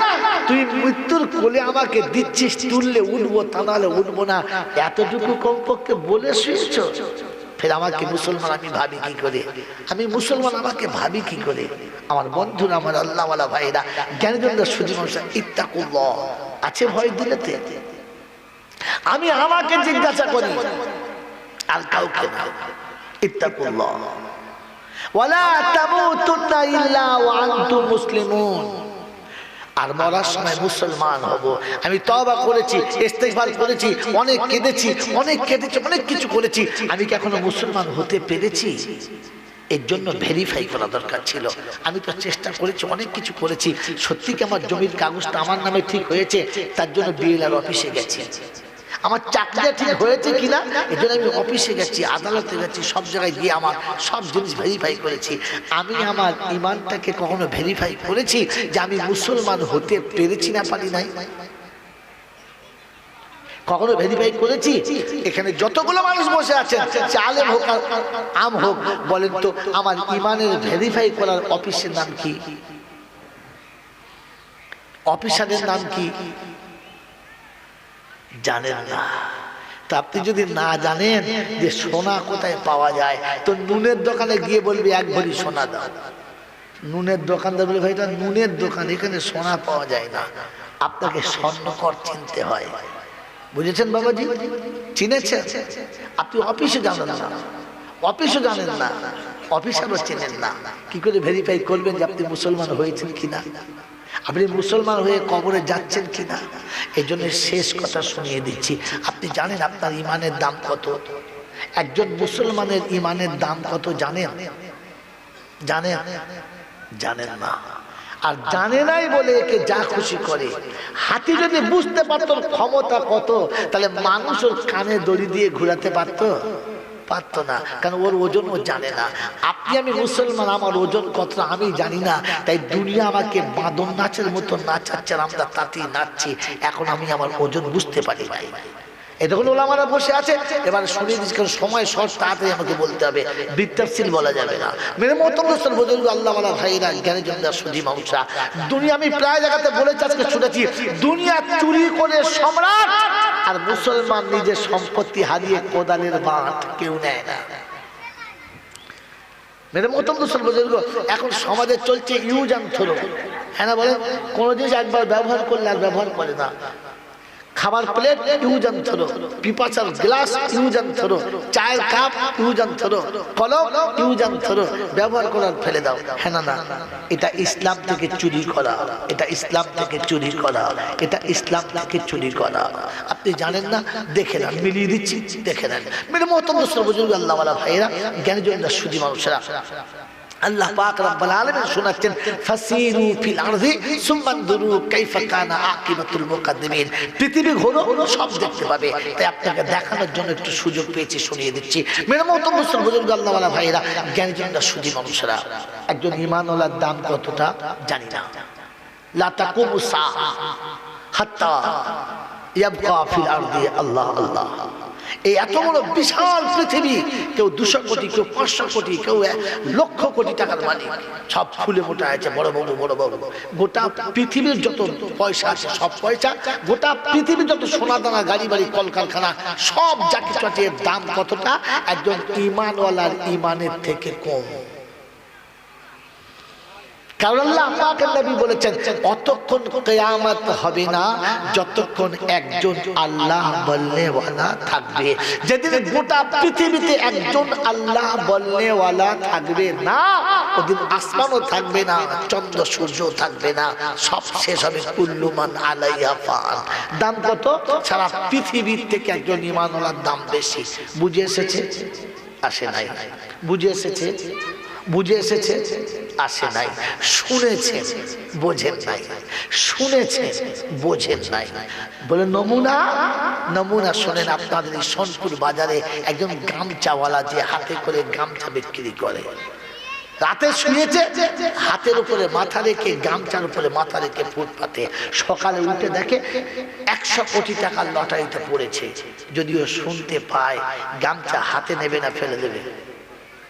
তুই মৃত্যুর কোলে আমাকে দিচ্ছিস, তুললে উঠবো, তা নাহলে উঠবো না। এতটুকু কমপক্ষে বলে শুয়েছো। ফের আমাকে মুসলমান আমি ভাবি কি করে? আমি মুসলমান আমাকে ভাবি কি করে? আমার বন্ধুরা, আমার আল্লাহওয়ালা ভাইরা, জ্ঞানীজনরা, শুধু মানুষরা, ইত্তাকুল্লাহ আছে ভয় দিলেতে? আমি আমাকে জিজ্ঞাসা করি, আর কাউকে না। ইত্তাকুল্লাহ ওয়ালা তামুতুন্না ইল্লা ওয়া আনতুম মুসলিমুন। আর মরার সময় মুসলমান হব। আমি তওবা করেছি, ইস্তেগফার করেছি, অনেক কেঁদেছি, অনেক কিছু করেছি, আমি কি এখনো মুসলমান হতে পেরেছি? এর জন্য ভেরিফাই করা দরকার ছিল। আমি তো চেষ্টা করেছি, অনেক কিছু করেছি, সত্যি কি আমার জমির কাগজটা আমার নামে ঠিক হয়েছে? তার জন্য বিএলআর অফিসে গেছি। আমার চাকরিটা ঠিক হয়েছে কিনা এর জন্য আমি অফিসে গেছি, আদালতে গেছি, সব জায়গায় গিয়ে আমার সব জিনিস ভেরিফাই করেছি। আমি আমার ঈমানটাকে কখনো ভেরিফাই করেছি যে আমি মুসলমান হতে পেরেছি না পারি নাই? কখনো ভেরিফাই করেছি? এখানে যতগুলো মানুষ বসে আছেন, সে আলেম হোক আর আম হোক, বলেন তো আমার ইমানের ভেরিফাই করার অফিসের নাম কি? অফিসারের নাম কি? জানেন না। তো আপনি যদি না জানেন যে সোনা কোথায় পাওয়া যায়, তো নুনের দোকানে গিয়ে বলবে 1 ভরি সোনা দাও। নুনের দোকানদার বলে ভাই এটা নুনের দোকান, এখানে সোনা পাওয়া যায় না, আপনাকে স্বর্ণকর চিনতে হয়। বুঝেছেন বাবাজি? চিনেছেন? আপনি অফিসে জানেন না, অফিসও জানেন না, অফিসারও চেনেন না, কি করে ভেরিফাই করবেন যে আপনি মুসলমান হয়েছেন কিনা, আপনি মুসলমান হয়ে কবরে যাচ্ছেন কিনা? এই জন্য শেষ কথা শুনিয়ে দিচ্ছি। আপনি জানেন আপনার ইমানের দাম কত? একজন মুসলমানের ইমানের দাম কত জানেন? জানেন? জানেন না। আর জানে নাই বলে একে যা খুশি করে। হাতি যদি বুঝতে পারতো ক্ষমতা কত, তাহলে মানুষ ওর কানে দড়ি দিয়ে ঘুরাতে পারতো? পারতো না, কারণ ওর ওজন ও জানে না। আপনি আমি মুসলমান, আমার ওজন কত আমি জানি না, তাই দুনিয়া আমাকে বাঁদর নাচের মতো নাচাচ্ছে, আমরা তাতেই নাচছি। এখন আমি আমার ওজন বুঝতে পারি নাই। এতক্ষণ ওলামারা বসে আছে, এবার শুনিয়ে দিচ্ছি, কারণ সময় শর্ট, তাড়াতাড়ি আমাকে বলতে হবে, বিত্তাফসিল বলা যাবে না। মেরে মোহাম্মদ বুজুর্গ আল্লাহওয়ালা ভাইরা, জ্ঞানী জনতা সুধী মানুষরা, দুনিয়া আমি প্রায় জায়গাতে বলেছি, আজকে শুনেছি, দুনিয়া চুরি করে সম্রাট, আর মুসলমান নিজের সম্পত্তি হারিয়ে কোদালের বাঁট কেউ নেয় না। মেরে মোহাম্মদ বুজুর্গ, এখন সমাজে চলছে ইউজ অ্যান্ড থ্রো। হ্যাঁ না বলেন? কোনো জিনিস একবার ব্যবহার করলে আর ব্যবহার করে না। খাবার প্লেট ইউজ অ্যান্ড থ্রো, পিপাসার গ্লাস ইউজ অ্যান্ড থ্রো, চায়ের কাপ ইউজ অ্যান্ড থ্রো, কলম ইউজ অ্যান্ড থ্রো, ব্যবহার করার ফেলে দাও। হ্যাঁ না? এটা ইসলাম থেকে চুরি করা, এটা ইসলাম থেকে চুরি করা, এটা ইসলাম থেকে চুরি করা। আপনি জানেন না? দেখে নেন, মিলিয়ে দিচ্ছি, দেখে নেন। মেরে মোহাম্মদ বুজুর্গ আল্লাহওয়ালা ভাইয়েরা, জ্ঞানী জনতা সুধী মানুষেরা, আল্লাহ পাক রব্বুল আলামিন শোনাচ্ছেন, ফাসিরু ফিল আরদি সুম্মা আনজুরু কাইফা কানা আকিবাতুল মুকাদ্দিমিন। পৃথিবী ঘোরো, সব দেখতে পাবে। তাই আপনাকে দেখানোর জন্য একটু সুযোগ পেয়েছি, শুনিয়ে দিচ্ছি। মেরে মোহাম্মদ বুজুর্গ আল্লাহওয়ালা ভাইরা, জ্ঞানী জনতা সুধী মানুষেরা, একজন ঈমানওয়ালার দাম কতটা জানি না। লা তাকুমু সাআ হাত্তা ইয়াবকা ফিল আরদি আল্লাহ আল্লাহ। এই এত বড় বিশাল পৃথিবী, কেউ 200 কোটি, কেউ 500 কোটি, কেউ 1,00,000 কোটি টাকার মালিক, সব ফুলে মোটা আছে, বড় বড় বড় বড়। গোটা পৃথিবীর যত পয়সা আছে, সব পয়সা, গোটা পৃথিবীর যত সোনা দানা, গাড়ি বাড়ি, কলকারখানা, সব যা কিছু আছে, এর দাম কতটা? একজন ঈমানওয়ালার ঈমানের থেকে কম। কারণ আল্লাহ পাকের নবী বলেছেন, অতক্ষণ কিয়ামত হবে না যতক্ষণ একজন আল্লাহ বলনেওয়ালা থাকবে। যেদিন গোটা পৃথিবীতে একজন আল্লাহ বলনেওয়ালা থাকবে না, ওদিন আসমানও থাকবে না, চন্দ্র সূর্য থাকবে না, সব শেষ হবে। কুল্লু মান আলাইহা ফান। দাম কত? সারা পৃথিবীর থেকে একজন ঈমানওয়ালার দাম বেশি। বুঝে এসেছে? আসে নাই। বুঝে এসেছে? বুঝে এসেছে? আসে নাই। শুনেছেন, বোঝেন নাই। শুনেছেন, বোঝেন নাই। বলে নমুনা, নমুনা শোনেন। আপনাদের এই সোনপুর বাজারে একজন গামচাওয়ালা, যে হাতে করে গামছা বিক্রি করে, রাতে শুয়েছে, হাতের উপরে মাথা রেখে, গামছার উপরে মাথা রেখে ফুটপাতে, সকালে উঠে দেখে 100 কোটি টাকার লটারিতে পড়েছে। যদিও শুনতে পায়, গামছা হাতে নেবে না, ফেলে দেবে,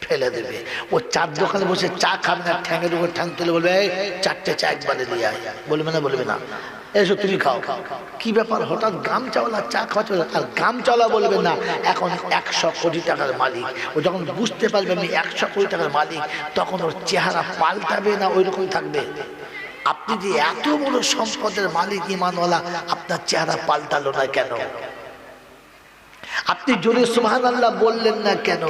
ফেলে দেবে। ও চার দোকানে বসে চা খাবে না, ঠ্যাঙের উপর ঠ্যাং তুলে বলবে, এই 4টে চা একবারে দিয়ে আয়। বলবে না? বলবে না। এসো তুমি খাও। কি ব্যাপার, হঠাৎ গামচাওয়ালা চা খাওয়াচ্ছে? আর গামচাওয়ালা বলবে না, এখন 100 কোটি টাকার মালিক। ও যখন বুঝতে পারবে আমি 100 কোটি টাকার মালিক, তখন ওর চেহারা পাল্টাবে না, ওই রকম থাকবে। আপনি যে এত বড় সম্পদের মালিক, ঈমানওয়ালা, আপনার চেহারা পাল্টালো না কেন? আপনি জোরে সুবহানাল্লাহ বললেন না কেন?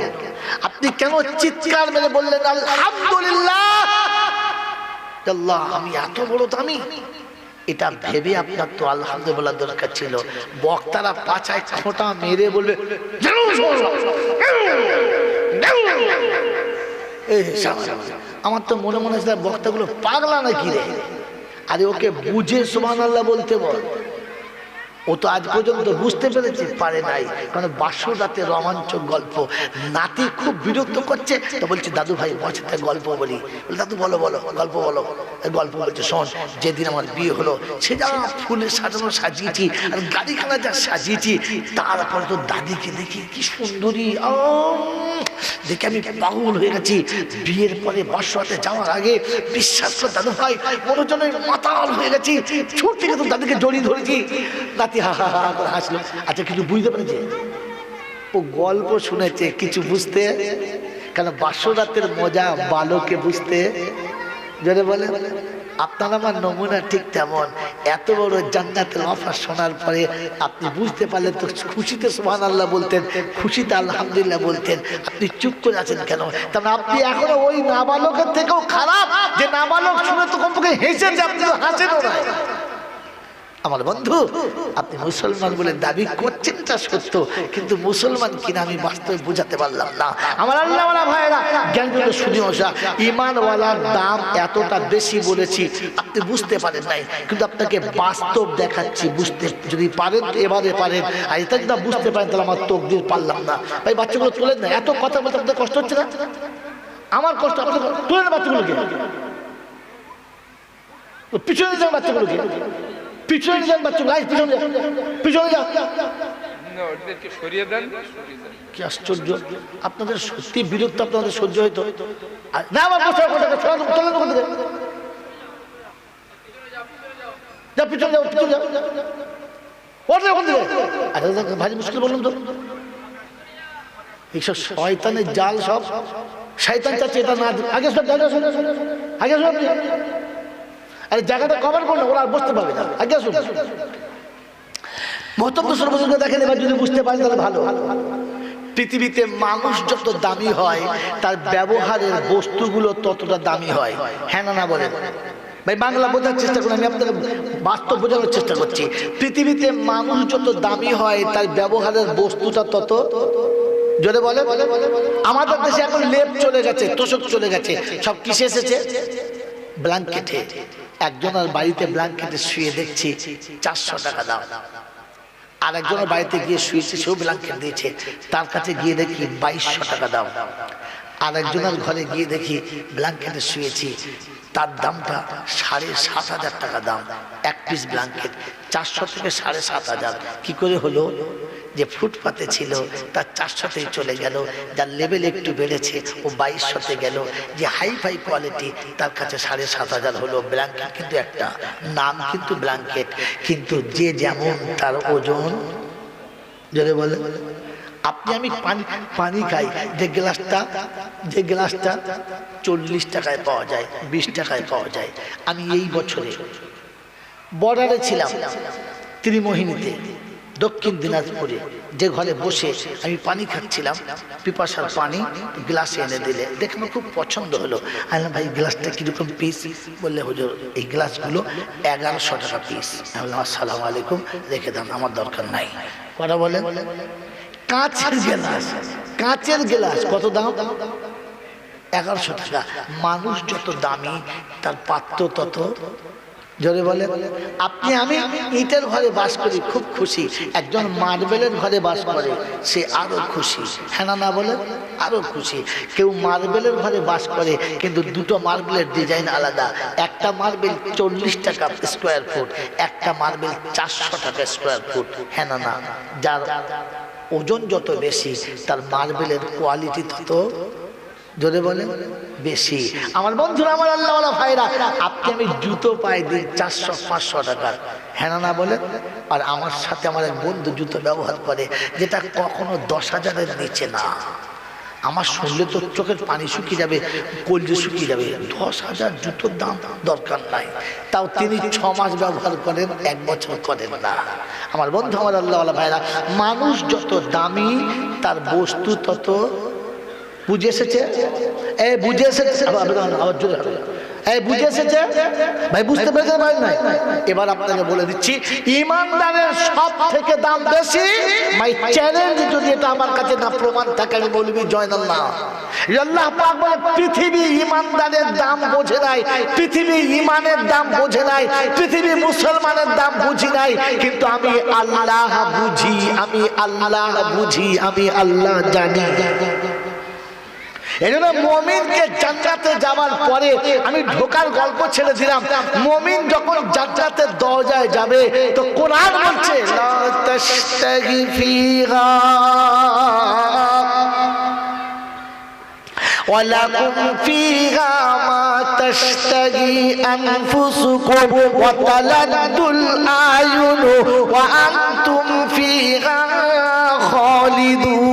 আপনি কেন চিৎকার মেরে বললেন আলহামদুলিল্লাহ, আল্লাহ আমি এত বড় দামি? এটা ভেবে আপনার তো আলহামদুলিল্লাহ দরকার ছিল। বক্তারা পাছায় খোঁটা মেরে বলবে, আমার তো মনে মনে হচ্ছে বক্তাগুলো পাগলা নাকি রে। আরে ওকে বুঝে সুবহানাল্লাহ বলতে বল। ও তো আজ পর্যন্ত বুঝতে পেরেছে পারে নাই, কারণ বাসর রাতে রোমাঞ্চক গল্প। নাতি খুব বিরক্ত করছে, তো বলছে দাদু ভাই বছরটা গল্প বলি। দাদু বলো বলো গল্প বলো। গল্প বলছে শোন, যেদিন আমার বিয়ে হলো সে যা ফুলে সাজানো সাজিয়েছি আর গাড়িখানা যা সাজিয়েছি, তারপরে তো দাদিকে দেখি কি সুন্দরী, দেখে আমি পাগল হয়ে গেছি। বিয়ের পরে বাসরাতে যাওয়ার আগে বিশ্বাস করে দাদু ভাই মনে জন্য মাতাল হয়ে গেছি, ছুট থেকে তো দাদিকে জড়িয়ে ধরেছি। নাতি হা হা হা করে হাসলো। আচ্ছা কিছু বুঝতে পেরেছে? ও গল্প শুনেছে, কিছু বুঝতে, কেন বাসরাতের মজা বালকে বুঝতে। জোরে বলে। আপনার আমার নমুনা ঠিক তেমন। এত বড় জান্নাতের অফার শোনার পরে আপনি বুঝতে পারলেন তো খুশিতে সুবহানাল্লাহ বলতেন, খুশিতে আলহামদুলিল্লাহ বলতেন। আপনি চুপ করে আছেন কেন? তার মানে আপনি এখনো ওই নাবালকের থেকেও খারাপ, যে নাবালক শুনে তো কমপক্ষে হেসেছে, আপনি হাসেনও না। আমার বন্ধু, আপনি মুসলমান বলে দাবি করছেন তা সত্য, কিন্তু মুসলমান কিনা আমি বাস্তবে বোঝাতে পারলাম না। আমার আল্লাহওয়ালা ভাইরা, জ্ঞানগুলো শুনে আসা, ইমানওয়ালার দাম এতটা বেশি বলেছি আপনি বুঝতে পারেন নাই, কিন্তু আপনাকে বাস্তব দেখাচ্ছি। বুঝতে যদি পারেন এবারে পারেন, আর এটা যদি বুঝতে পারেন তাহলে আমার তকদির পারলাম না। ভাই বাচ্চাগুলো তোলেন না, এত কথা বলতে আপনাদের কষ্ট হচ্ছে না? আমার কষ্ট, আপনাদের তোলেন না বাচ্চাগুলোকে, পিছনে যান বাচ্চাগুলোকে, পিছনে যান বাচ্চাগুলো, পিছনে যান, পিছনে যান। কি আশ্চর্য, আপনাদের সত্যি বিরক্ত আপনাদের সহ্য হইতো না? আমার পিছনে যাও, পিছনে যাও, ভারী মুশকিল বললাম তো। এইসব শয়তানের জাল, সব শয়তান চাচ্ছে এটা না। আগে সব আগে সব আরে জায়গাটা কভার করলে ওরা আর বসতে পারবে না। আগে আসুন, মহত্তব্য সর্বজনকে দেখেন, এবার যদি বুঝতে পারেন তাহলে ভালো। পৃথিবীতে মানুষ যত দামি হয় তার ব্যবহারের বস্তুগুলো ততটা দামি হয়। হ্যাঁ না না বলেন ভাই? বাংলা বোঝার চেষ্টা করুন, আমি আপনাকে বাস্তব বোঝানোর চেষ্টা করছি। পৃথিবীতে মানুষ যত দামি হয় তার ব্যবহারের বস্তুটা তত, জোরে বলে। আমাদের দেশে এখন লেপ চলে গেছে, তোষক চলে গেছে, সব কিসে এসেছে? ব্ল্যাঙ্কেটে। একজনের বাড়িতে ব্ল্যাঙ্কেটে শুয়ে দেখছি 400 টাকা দাম। আর একজনের বাড়িতে গিয়ে শুয়েছে, সেও ব্ল্যাঙ্কেট দিয়েছে, তার কাছে গিয়ে দেখি 2200 টাকা দাম। আর একজনের ঘরে গিয়ে দেখি ব্ল্যাঙ্কেটে শুয়েছি, তার দামটা 7,500 টাকা দাম। এক পিস ব্ল্যাঙ্কেট 400 থেকে 7,500। কি করে হলো? যে ফুটপাতে ছিল তার 400তেই চলে গেল, যার লেভেল একটু বেড়েছে ও 2200তে গেল, যে হাই ফাই কোয়ালিটি তার কাছে 7,500 হলো। ব্ল্যাঙ্কেট কিন্তু একটা নাম, কিন্তু ব্ল্যাঙ্কেট, কিন্তু যে যেমন তার ওজন। যদি বলে আপনি আমি পানি খাই, যে গ্লাসটা 40 টাকায় পাওয়া যায়, 20 টাকায় পাওয়া যায়। আমি এই বছরে বর্ডারে ছিলাম, ত্রিমোহিনীতে, দক্ষিণ দিনাজপুরে, যে ঘরে বসে আমি পানি খাচ্ছিলাম, পিপাসার পানি গ্লাসে এনে দিলে, দেখে আমার খুব পছন্দ হলো। আমি ভাই গ্লাসটা কিরকম পিস? বললে হুজুর এই গ্লাসগুলো 1100 টাকা পিস। আমি বললাম আসসালামু আলাইকুম, রেখে দেন, আমার দরকার নাই। কথা বলেন। কাঁচের গ্লাস, কাঁচের গ্লাস কত দাম? 1100 টাকা। মানুষ যত দামি তার পাত্র তত। জোরে বলে। আপনি আমি ইটের ঘরে বাস করি, খুব খুশি। একজন মার্বেলের ঘরে বাস করে, সে আরো খুশি। হ্যাঁ না বলে? আরো খুশি। কেউ মার্বেলের ঘরে বাস করে, কিন্তু দুটো মার্বেলের ডিজাইন আলাদা। একটা মার্বেল 40 টাকা স্কোয়ার ফুট, একটা মার্বেল 400 টাকা স্কোয়ার ফুট। হ্যাঁ না? যার ওজন যত বেশি তার মার্বেলের কোয়ালিটি তত, জোরে বলে, বেশি। আমার বন্ধুরা, আমার আল্লাহওয়ালা ভাইরা, আপনি আমি জুতো পাই দিই 400-500 টাকার। হ্যাঁ না বলে? আর আমার সাথে আমার এক বন্ধু জুতো ব্যবহার করে যেটা কখনো 10,000-এর নিচে না। আমার শুনলে তো চোখের পানি শুকিয়ে যাবে, কলজে শুকিয়ে যাবে। 10,000 জুতোর দাম দরকার নাই, তাও তিনি 6 মাস ব্যবহার করেন, 1 বছর করেন না। আমার বন্ধু, আমার আল্লাহওয়ালা ভাইরা, মানুষ যত দামি তার বস্তু তত। বুঝে এসেছে? বুঝে এসেছে? এই বুঝে এসেছে ভাই? বুঝতে পেরেছেন ভাই? নাই এবার আপনাকে বলে দিচ্ছি, ইমানদারের সব থেকে দাম বেশি। মাই চ্যালেঞ্জ, যদি এটা আমার কাছে না প্রমাণ থাকে আমি বলবি জয়নাল্লাহ। আল্লাহ পাক বলে পৃথিবী ইমানদারের দাম বোঝে নাই, পৃথিবী ইমানের দাম বোঝে নাই, পৃথিবী মুসলমানের দাম বুঝি নাই, কিন্তু আমি আল্লাহ বুঝি, আমি আল্লাহ বুঝি, আমি আল্লাহ জানি। এই জন্য মুমিনকে জান্নাতে যাওয়ার পরে আমি ঢোকার গল্প ছেড়ে দিলাম। মুমিন যখন জান্নাতের দরজায় যাবে তো কোরআন বলছে লা তাশতাগি ফিহা ওয়ালাকুম ফিহা মা তাশতাগি আনফুসুকুম ওয়া তালাদ্দুল আয়ুনু ওয়া আনতুম ফিহা খালিদুন।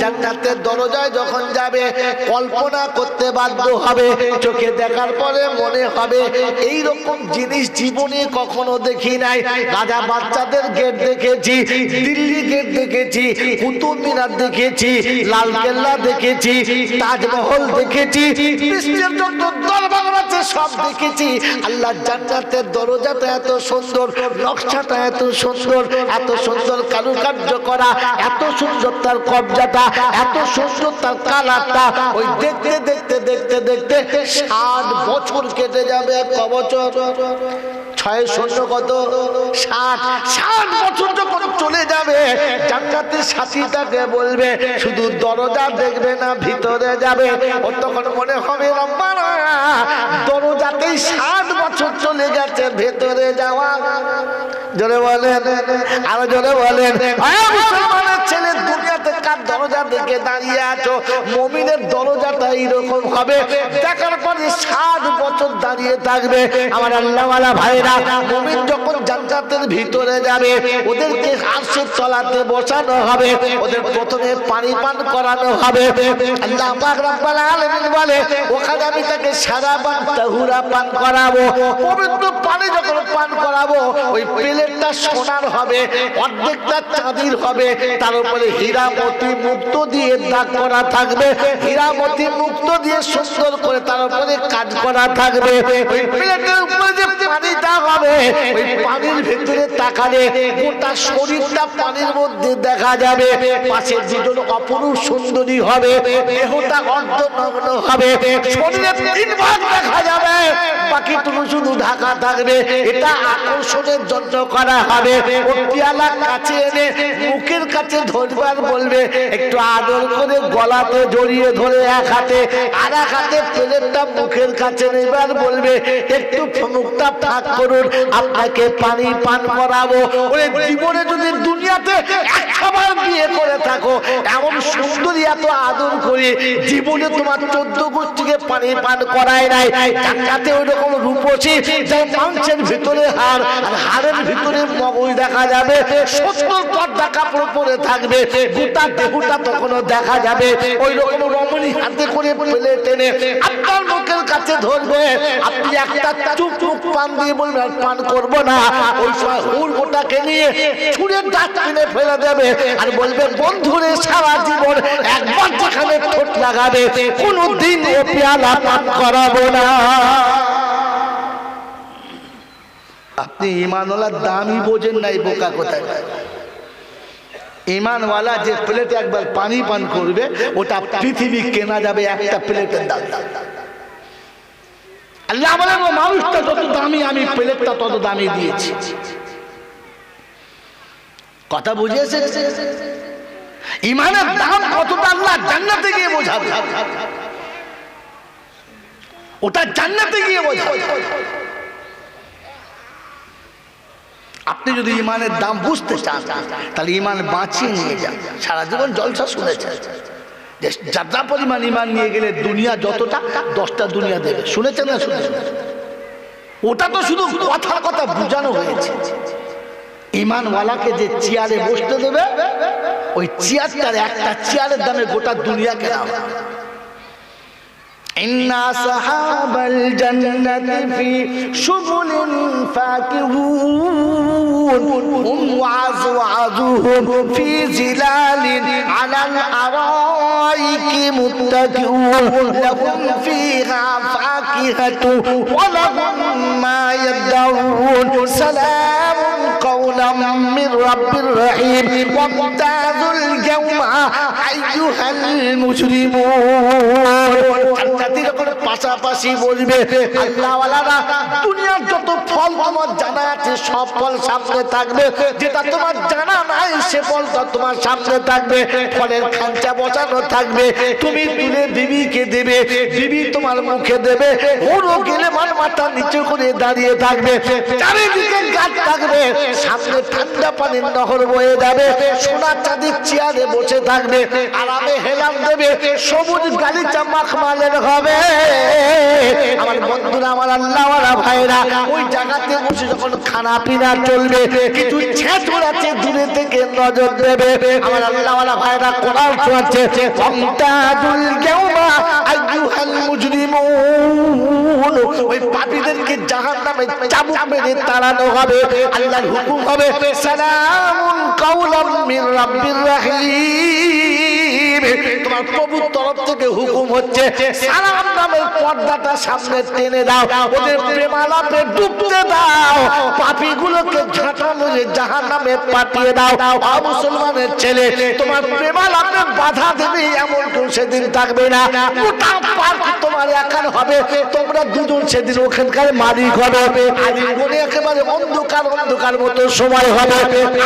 জান্নাতের দরজায় যখন যাবে কল্পনা করতে বাধ্য হবে, চোখে দেখার পরে মনে হবে এই রকম জিনিস জীবনে কখনো দেখি নাই। রাজা বাচ্চাদের গেট দেখেছি, দিল্লি গেট দেখেছি, কুতুব মিনার দেখেছি, লালকেল্লা দেখেছি, তাজমহল দেখেছি, বিশ্বের যত দরবার আছে সব দেখেছি। আল্লাহ জান্নাতের দরজাটা এত সুন্দর, নকশাটা এত সুন্দর, এত সুন্দর কারুকার্য করা, এত সুন্দর তার কবজাটা, এত সুন্দর তার কালারটা। ওই দেখতে দেখতে দেখতে দেখতে 60 বছর কেটে যাবে। ক বছর? 6 কত? 60 বছর যখন চলে যাবে, জান্নাতের সাথীটাকে বলবে শুধু দরজা দেখবে না, ভিতরে যাবে। ও তখন মনে হবে রব্বানা, দরজাতেই 60 বছর চলে গেছে, ভেতরে যাওয়া। জোরে বলেন, আরো জোরে বলেন। মুসলমানের ছেলে, দুনিয়াতে কার দরজা দেখে দাঁড়িয়ে আছো? মুমিনের দরজাটা এইরকম হবে, দেখার পরে 60 বছর দাঁড়িয়ে থাকবে। আমার আল্লাহওয়ালা ভাইরা, মুমিন যখন জান্নাতের ভিতরে যাবে ওদেরকে আরশের তলাতে বসানো হবে, ওদের প্রথমে পানি পান করানো হবে। আল্লাহ পাক রব্বুল আলামিন বলে ওখানে আমি তাকে শারাবান তাহুরা পান করাবো। পবিত্র পানি যখন পান করাবো ওই প্লেটটা সোনার হবে, অর্ধেকটা চাঁদির হবে, তার উপরে হীরা মতি মুক্ত দিয়ে দাগ করা থাকবে, হীরা মতি মুক্ত দিয়ে সুন্দর করে তার উপরে কাজ করা থাকবে। ওই প্লেটের উপরে যে পানিটা হবে, ওই পানির ভিতরে তাকালে গোটা শরীরটা পানির মধ্যে দেখা যাবে। পাশে দুজন অপরূপ সুন্দরী হবে, দেহটা অর্ধনগ্ন হবে, শরীরে 3 ভাগ দেখা যাবে, বাকিটুকু শুধু ঢাকা থাকবে। এটা আকর্ষণের জন্য করা হবে। ও পেয়ালা কাছে এনে মুখের কাছে ধরবার বলবে, একটু আদর করে গলাতে জড়িয়ে ধরে এক হাতে, আর এক হাতে প্লেটটা মুখের কাছে নেবার বলবে, একটু মুখটা ফাঁক করুন, আপনাকে পানি পান করাবো। ওরে জীবনে যদি দুনিয়াতে একবার বিয়ে করে থাকো, এমন সুন্দরী এত আদর করে জীবনে তোমার 14 গোষ্ঠীকে পানি পান করায় নাই। জান্নাতে ওই রকম রূপসী, যে মাংসের ভিতরে হাড় আর হাড়ের ভিতরে মগজ দেখা যাবে, 70 পর্দা কাপড় পরে থাকবে, গোটা দেহটা তখনও দেখা যাবে। ওই রকম রমণী হাতে করে প্লেট এনে আপনার মুখের কাছে ধরবে, আপনি একটা চুপ চুপ পান দিয়ে বলবেন আর পান করবো না। ওই সময় হুল ওটাকে নিয়ে ছুঁড়ে ডাস্টবিনে ফেলে দেবে আর বলবে, বন্ধুরে সারা জীবন একবার যেখানে ঠোঁট লাগাবে কোনোদিন ও পেয়ালা পান করাবো না। আপনি ইমানওয়ালার দামই বোঝেন নাই, বোকা কোথায়। ইমানওয়ালা যে প্লেটে একবার পানি পান করবে ওটা পৃথিবী কেনা যাবে একটা প্লেটের দাম। আল্লাহ বলেন মানুষটা যত দামি আমি প্লেটটা তত দামি দিয়েছি। কথা বুঝিয়েছে? ইমানের দাম কতটা আল্লাহ জান্নাতে গিয়ে বোঝাবে, ওটা জান্নাতে গিয়ে বোঝাবে। আপনি যদি ইমানের দাম বুঝতে চান তাহলে ইমান বাঁচিয়ে নিয়ে যান। সারা জীবন জলসা শুনেছেন, যাত্রা পরিমাণ ইমান নিয়ে গেলে দুনিয়া যতটা 10টা দুনিয়া দেবে। শুনেছেন না? শুনেছেন? ওটা তো শুধু কথার কথা বুঝানো হয়েছে। ইমানওয়ালাকে যে চেয়ারে বসতে দেবে ওই চেয়ারটার একটা চেয়ারের দামে গোটা দুনিয়া কেনা। إن أصحاب الجنة في شغل فاكهون هم وأزواجهم في ظلال على الأرائك متكئون لهم فيها فاكهة ولهم ما يدعون سلام قولا من رب رحيم وامتازوا اليوم أيها المجرمون পাশাপাশি বলবে আল্লাহওয়ালারা দুনিয়ার যত ফল তোমার জানা আছে সব ফল সামনে থাকবে, যেটা তোমার জানা নাই সে ফলটা তোমার সামনে থাকবে, ফলের খাঁচা বসানো থাকবে, তুমি তুলে বিবিকে দেবে, বিবি তোমার মুখে দেবে, ওরও গেলে মাথা নিচু করে দাঁড়িয়ে থাকবে, চারিদিকে গাছ থাকবে, সামনে ঠান্ডা পানির নহর বয়ে যাবে, সোনা চাঁদির চেয়ারে বসে থাকবে, আরামে হেলাম দেবে, সবুজ গালিচা মাখমালের হবে। আমার বন্ধুরা, আমার আল্লাহওয়ালা ভাইরা, ওই জায়গাতে বসে যখন খানা পিনা চলবে, কিছু ছেঁচড় আছে দূরে থেকে নজর দেবে। আমার আল্লাহওয়ালা ভাইরা কোরআন শোনাচ্ছে, ওয়ামতাজুল ইয়াওমা আইয়ুহাল মুজরিমুন, ওই পাপীদেরকে জাহান্নামে চাবুক মেরে তাড়ানো হবে। আল্লাহর হুকুম হবে, সালামুন কাওলাম মির রাব্বির রাহিম, তোমার প্রভুর তরফ থেকে হুকুম হচ্ছে সালাম নামের পর্দাটা সামনে টেনে দাও, ওদের প্রেমালাপে ডুবতে দাও, পাপীগুলোকে ঝাঁটা মেরে জাহান্নামে পাঠিয়ে দাও। মুসলমানের ছেলে, তোমার প্রেমালাপে বাধা দেবে এমন কেউ সেদিন থাকবে না, গোটা পার্ক তোমার একার হবে, তোমরা দুজন সেদিন ওখানকার মালিক হবে। আলিঙ্গনে একেবারে অন্ধকার অন্ধকার মতো সময় হবে,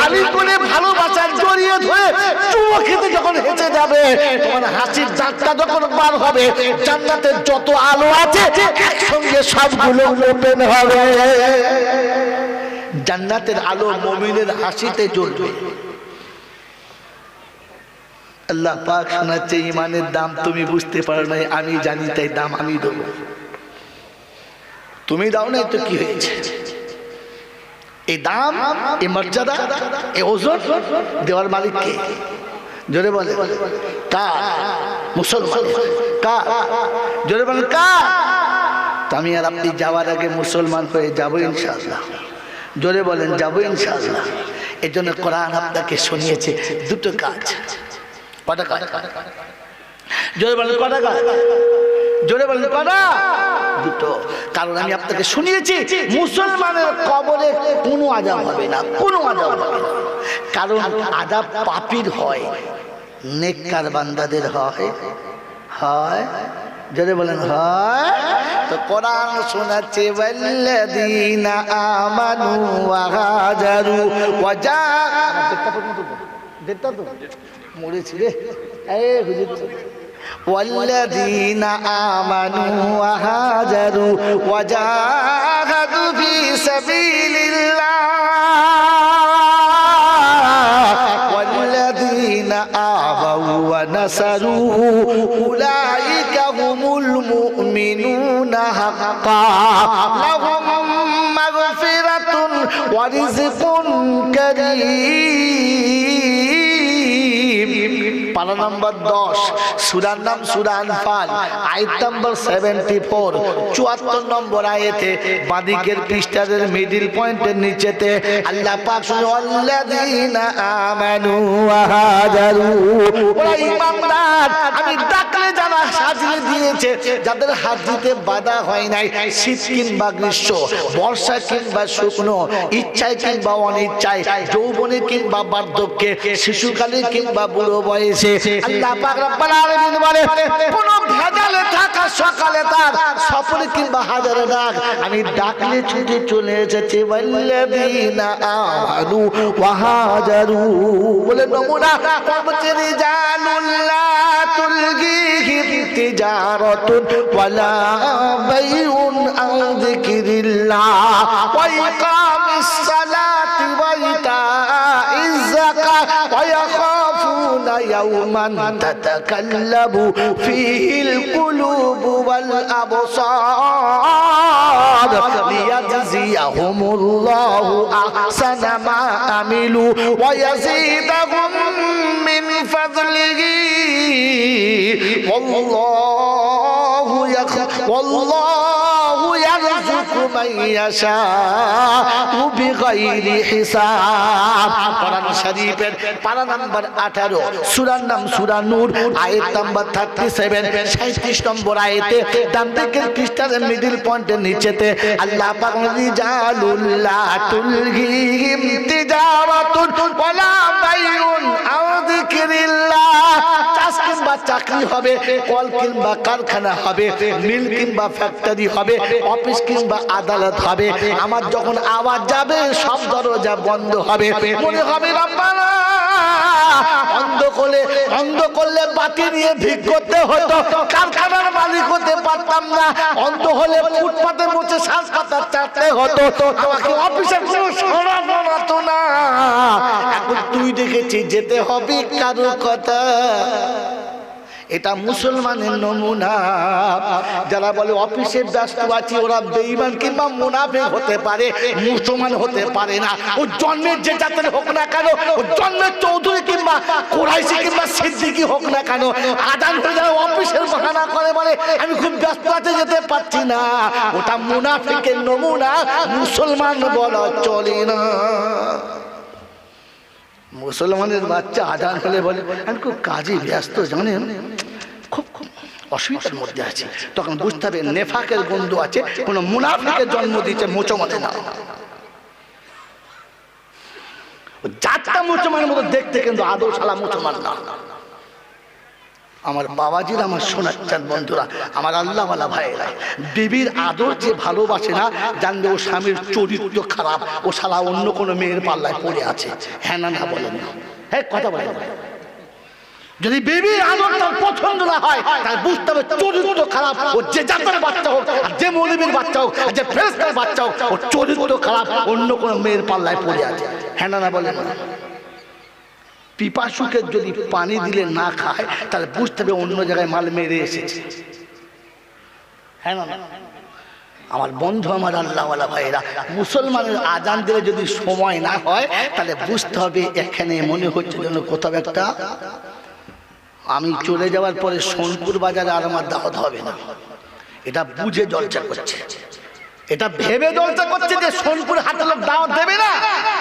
আলিঙ্গনে ভালোবাসার জড়িয়ে ধরে চোখেতে যখন হেঁচে যাবে, তোমার হাসির দাঁতটা যখন বার হবে, জান্নাতের যত আলো আছে একসঙ্গে সবগুলো ওপেন হবে। জান্নাতের আলো মুমিনের হাসিতে জ্বলবে। আল্লাহ পাক শোনাচ্ছে, ইমানের দাম তুমি বুঝতে পারো নাই, আমি জানি, তাই দাম আমি দেবো। তুমি দাও নাই তো কি হয়েছে? এই দাম, এই মর্যাদা, এই ওজন দেওয়ার মালিক কে? জোরে বলে কার? মুসলমান। কার? জোরে বলেন কার? আমি আর আপনি যাওয়ার আগে মুসলমান হয়ে যাবো ইনশাআল্লাহ। জোরে বলেন যাবো ইনশাআল্লাহ। এই জন্য কোরআন আপনাকে শুনিয়েছে দুটো কাজ। কটা কাজ? জোরে বলেন কটা কাজ? জোরে বলেন কটা? দুটো। কারণ আমি আপনাকে শুনিয়েছি মুসলমানের কবরে কোনো আযাব হবে না, কোনো আযাব হবে না। কারণ আযাব পাপীর হয়, নেককার বান্দাদের হয়। হয়? জোরে বলেন হয়। তো কোরআন শোনাচ্ছে, ওয়াল্লাযীনা আমানু ওয়া হাজারু ওয়া দেখতা তো মরেছি রে এই হুজুর। والذين آمنوا وهاجروا وجاهدوا في سبيل الله والذين آووا ونصروا أولئك هم المؤمنون حقا لهم مغفرة ورزق كريم। পারা নম্বর 10, সূরার নাম সূরা আনফাল, আয়াত নম্বর 74, 74 নম্বর আয়াতে বাদিকের পৃষ্ঠার মিডল পয়েন্টের নিচেতে আল্লাহ পাক শুনে, আল্লাযীনা আমানু ওয়া হাজারু, ওরা ঈমানদার, আমি ডাকলে যারা হাজির দিয়েছে, যাদের হাজিতে বাধা হয় নাই, শীত কিংবা গ্রীষ্ম, বর্ষা কিংবা শুকনো, ইচ্ছায় কিংবা অনিচ্ছায়, যৌবনে কিংবা বার্ধক্যে, শিশুকালে কিংবা বুড়ো বয়সে, আল্লাহ পাক রব্বুল আলামিন বলে, কোন ভেজালে থাকা সকালে তার সফরে কিংবা হাজারে ডাক, আমি ডাকলে ছুটে চলে এসেছে। ওয়াল্লাযীনা আমানু ওয়া হাজারু বলে নমুনা কবচেরি জানুল্লা তুলগিহিম তিজারাতুন ওয়ালা বাইউন আন যিকরিল্লাহ ওয়া ইকামিস সালাতি ওয়া ইতাইজ যাকাত ওয়া ইয়াখাফুনা ইয়াওমান তাতাকাল্লাবু ফীহিল কুলুবু ওয়াল আবসার লিয়াজজিয়াহুমুল্লাহু আহসানা মা আমিলু ওয়া ইয়াজিদাহুম মিন ফাদলিহি ওয়াল্লাহু ওয়াল্লাহু ইয়ারযুকু মান ইয়াশাউ বিগাইরি হিসাব। কোরআন শরীফের পারা নাম্বার 18, সূরার নাম সূরা নূর, আয়াত নাম্বার 37, 37 নম্বর আয়াতে ডান দিকের পৃষ্ঠার মিডল পয়েন্টের নিচেতে আল্লাহ পাক রিজালুল্লাহ তুলহিহিম তিজারাতুন ওয়ালা বাইউন আও যিকরিল্লাহ। চাষ কিংবা চাকরি হবে, কল কিংবা কারখানা হবে, মিল কিংবা ফ্যাক্টরি হবে, অফিস কিংবা আদালত হবে, আমার যখন আওয়াজ যাবে সব দরজা বন্ধ হবে। মনে হবে রব্বানা অন্ধ করলে বাতি নিয়ে ভিক করতে হতো, কারখানার মালিক হতে পারতাম না। অন্ধ হলে ফুটপাতে বসে শ্বাস পাতা চাটতে হতো, আমাকে অফিসে কোনো সরা বানাতো না। এখন তুই দেখেছি যেতে হবে কারো কথা। এটা মুসলমানের নমুনা। যারা বলে অফিসে ব্যস্ত আছি, ওরা বেঈমান কিংবা মুনাফিক হতে পারে, মুসলমান হতে পারে না। ও জন্মের যে জাতের হোক না কেন, ও জন্মের চৌধুরী কিংবা কুরাইশি কিংবা সিদ্দিকী হোক না কেন, আজান হয়ে যারা অফিসের বাহানা করে বলে আমি খুব ব্যস্ত আছি যেতে পারছি না, ওটা মুনাফিকের নমুনা, মুসলমান বলা চলে না। মুসলমানের বাচ্চা আজান হলে বলে আমি খুব কাজে ব্যস্ত, জানেন খুব খুব অসুবিধার মধ্যে আছে। তখন বুঝতে হবে নেফাকের গন্ধ আছে, কোন মুনাফিকের জন্ম দিচ্ছে মুসলমানের না। জাতটা মুসলমানের মতো দেখতে কিন্তু আদৌ শালা মুসলমান না। আমার বাবাজির, আমার সোনার চাঁদ বন্ধুরা, আমার আল্লাহওয়ালা ভাইয়েরা, বিবির আদর যে ভালোবাসে না, জানলে ও স্বামীর চরিত্র খারাপ, ও শালা অন্য কোনো মেয়ের পাল্লায় পড়ে আছে। হ্যাঁ না না বলেন না, হ্যাঁ কথা বলেন। যদি বিবির আদর তার পছন্দ না হয়, তার বুঝতে হবে চরিত্র খারাপ। ও যে জাতের বাচ্চা হোক, আর যে মৌলবীর বাচ্চা হোক, আর যে ফেরেশতার বাচ্চা হোক, ও চরিত্র খারাপ, অন্য কোনো মেয়ের পাল্লায় পড়ে আছে। হ্যাঁ না না বলেন না। পিপাসুকে যদি পানি দিলে না খায়, তাহলে বুঝতে হবে অন্য জায়গায় মাল মেরে এসেছে। হ্যাঁ না? আমার বন্ধু, আমার আল্লাহওয়ালা ভাইয়েরা, মুসলমানের আজান দিলে যদি সময় না হয়, তাহলে বুঝতে হবে এখানে মনে হচ্ছে যেন কোথাও একটা, আমি চলে যাওয়ার পরে সোনপুর বাজারে আর আমার দাওয়াত হবে না। এটা বুঝে জলসা করছে, এটা ভেবে জলসা করছে যে সোনপুর হাটে লোক দাওয়াত দেবে না,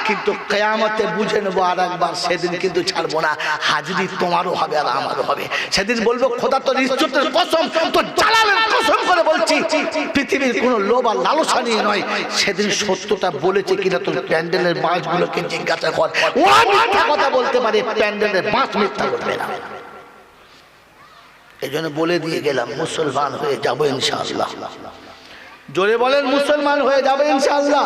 কিন্তু কিয়ামতে বুঝে নেবো আর একবার, সেদিন কিন্তু ছাড়বো না। হাজিরি তোমারও হবে আর আমারও হবে। সেদিন বলবো খোদা তোর ইজ্জতের কসম, তোর জালালের কসম করে বলছি, পৃথিবীর কোনো লোভ আর লালসা নিয়ে নয়, সেদিন সত্যটা বলেছে কিনা তোর প্যান্ডেলের বাঁশগুলোকে জিজ্ঞাসা কর। ও মিথ্যা কথা বলতে পারে, প্যান্ডেলের বাঁশ মিথ্যা বলবে না। এই জন্য বলে দিয়ে গেলাম, মুসলমান হয়ে যাবো ইনশাআল্লাহ। জোরে বলেন, মুসলমান হয়ে যাবে ইনশাআল্লাহ।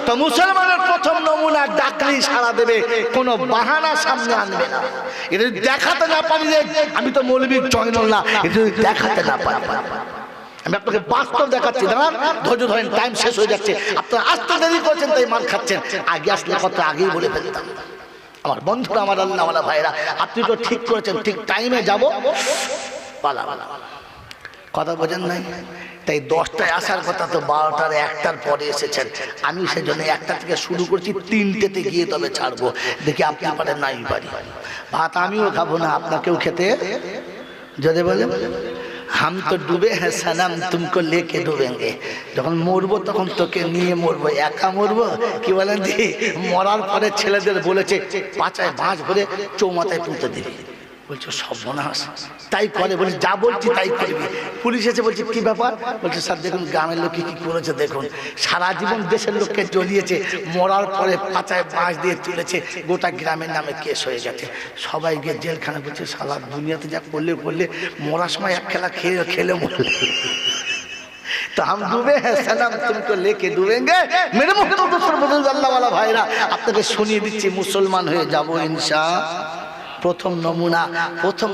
তো মুসলমানের প্রথম নমুনা, ডাকলেই সাড়া দেবে, কোনো বাহানা সামনে আনবে না। এটা দেখাতে না পারি যে আমি তো মৌলবী জয়নুল্লাহ, এটা যদি দেখাতে না পারি, আমি আপনাকে বাস্তব দেখাচ্ছি। দাঁড়ান, ধৈর্য ধরেন, টাইম শেষ হয়ে যাচ্ছে। আপনারা আসতে দেরি করছেন তাই মার খাচ্ছেন, আগে আসলে কথা আগেই বলে ফেলতাম। আমার বন্ধুরা, আমার আল্লাহওয়ালা ভাইরা, আপনি তো ঠিক করেছেন, ঠিক টাইমে যাবো, পালা পালা কথা বোঝেন নাই। তাই 10টায় আসার কথা, তো 12টার 1টার পরে এসেছেন। আমি সেজন্য 1টা থেকে শুরু করছি, 3টেতে গিয়ে তবে ছাড়বো। দেখি আপনি পারেন নাই পারি। ভাত আমিও খাবো না, আপনাকেও খেতে যদি বলে হাম তো ডুবে হ্যাঁ সানাম তুমকো লেকে ডুবেঙ্গে। যখন মরবো তখন তোকে নিয়ে মরবো, একা মরবো। কি বলেন দি, মরার পরে ছেলেদের বলেছে পাচায় বাঁশ ভরে চৌমাথায় তুলতে দিবি। বলছো সর্বনাশ, তাই করে। বলি যা বলছি তাই করবি। পুলিশ এসে বলছে কি ব্যাপার? বলছে স্যার দেখুন গ্রামের লোক কি করেছে দেখুন, সারা জীবন দেশের লোককে জ্বলিয়েছে, মরার পরে পাচায় বাঁশ দিয়ে তুলেছে, গোটা গ্রামের নামে কেস হয়ে গেছে। সবাই গিয়ে জেলখানা করছে। সারা দুনিয়াতে যা করলে করলে, মরার সময় এক খেলা খেলে মরলে। তো हम डूबे हैं सनम तुमको लेके डूबेंगे। मेरे मुहम्मद আল্লাহওয়ালা ভাইরা, আপনাকে শুনিয়ে দিচ্ছি, মুসলমান হয়ে যাব ইনশাআল্লাহ। প্রথম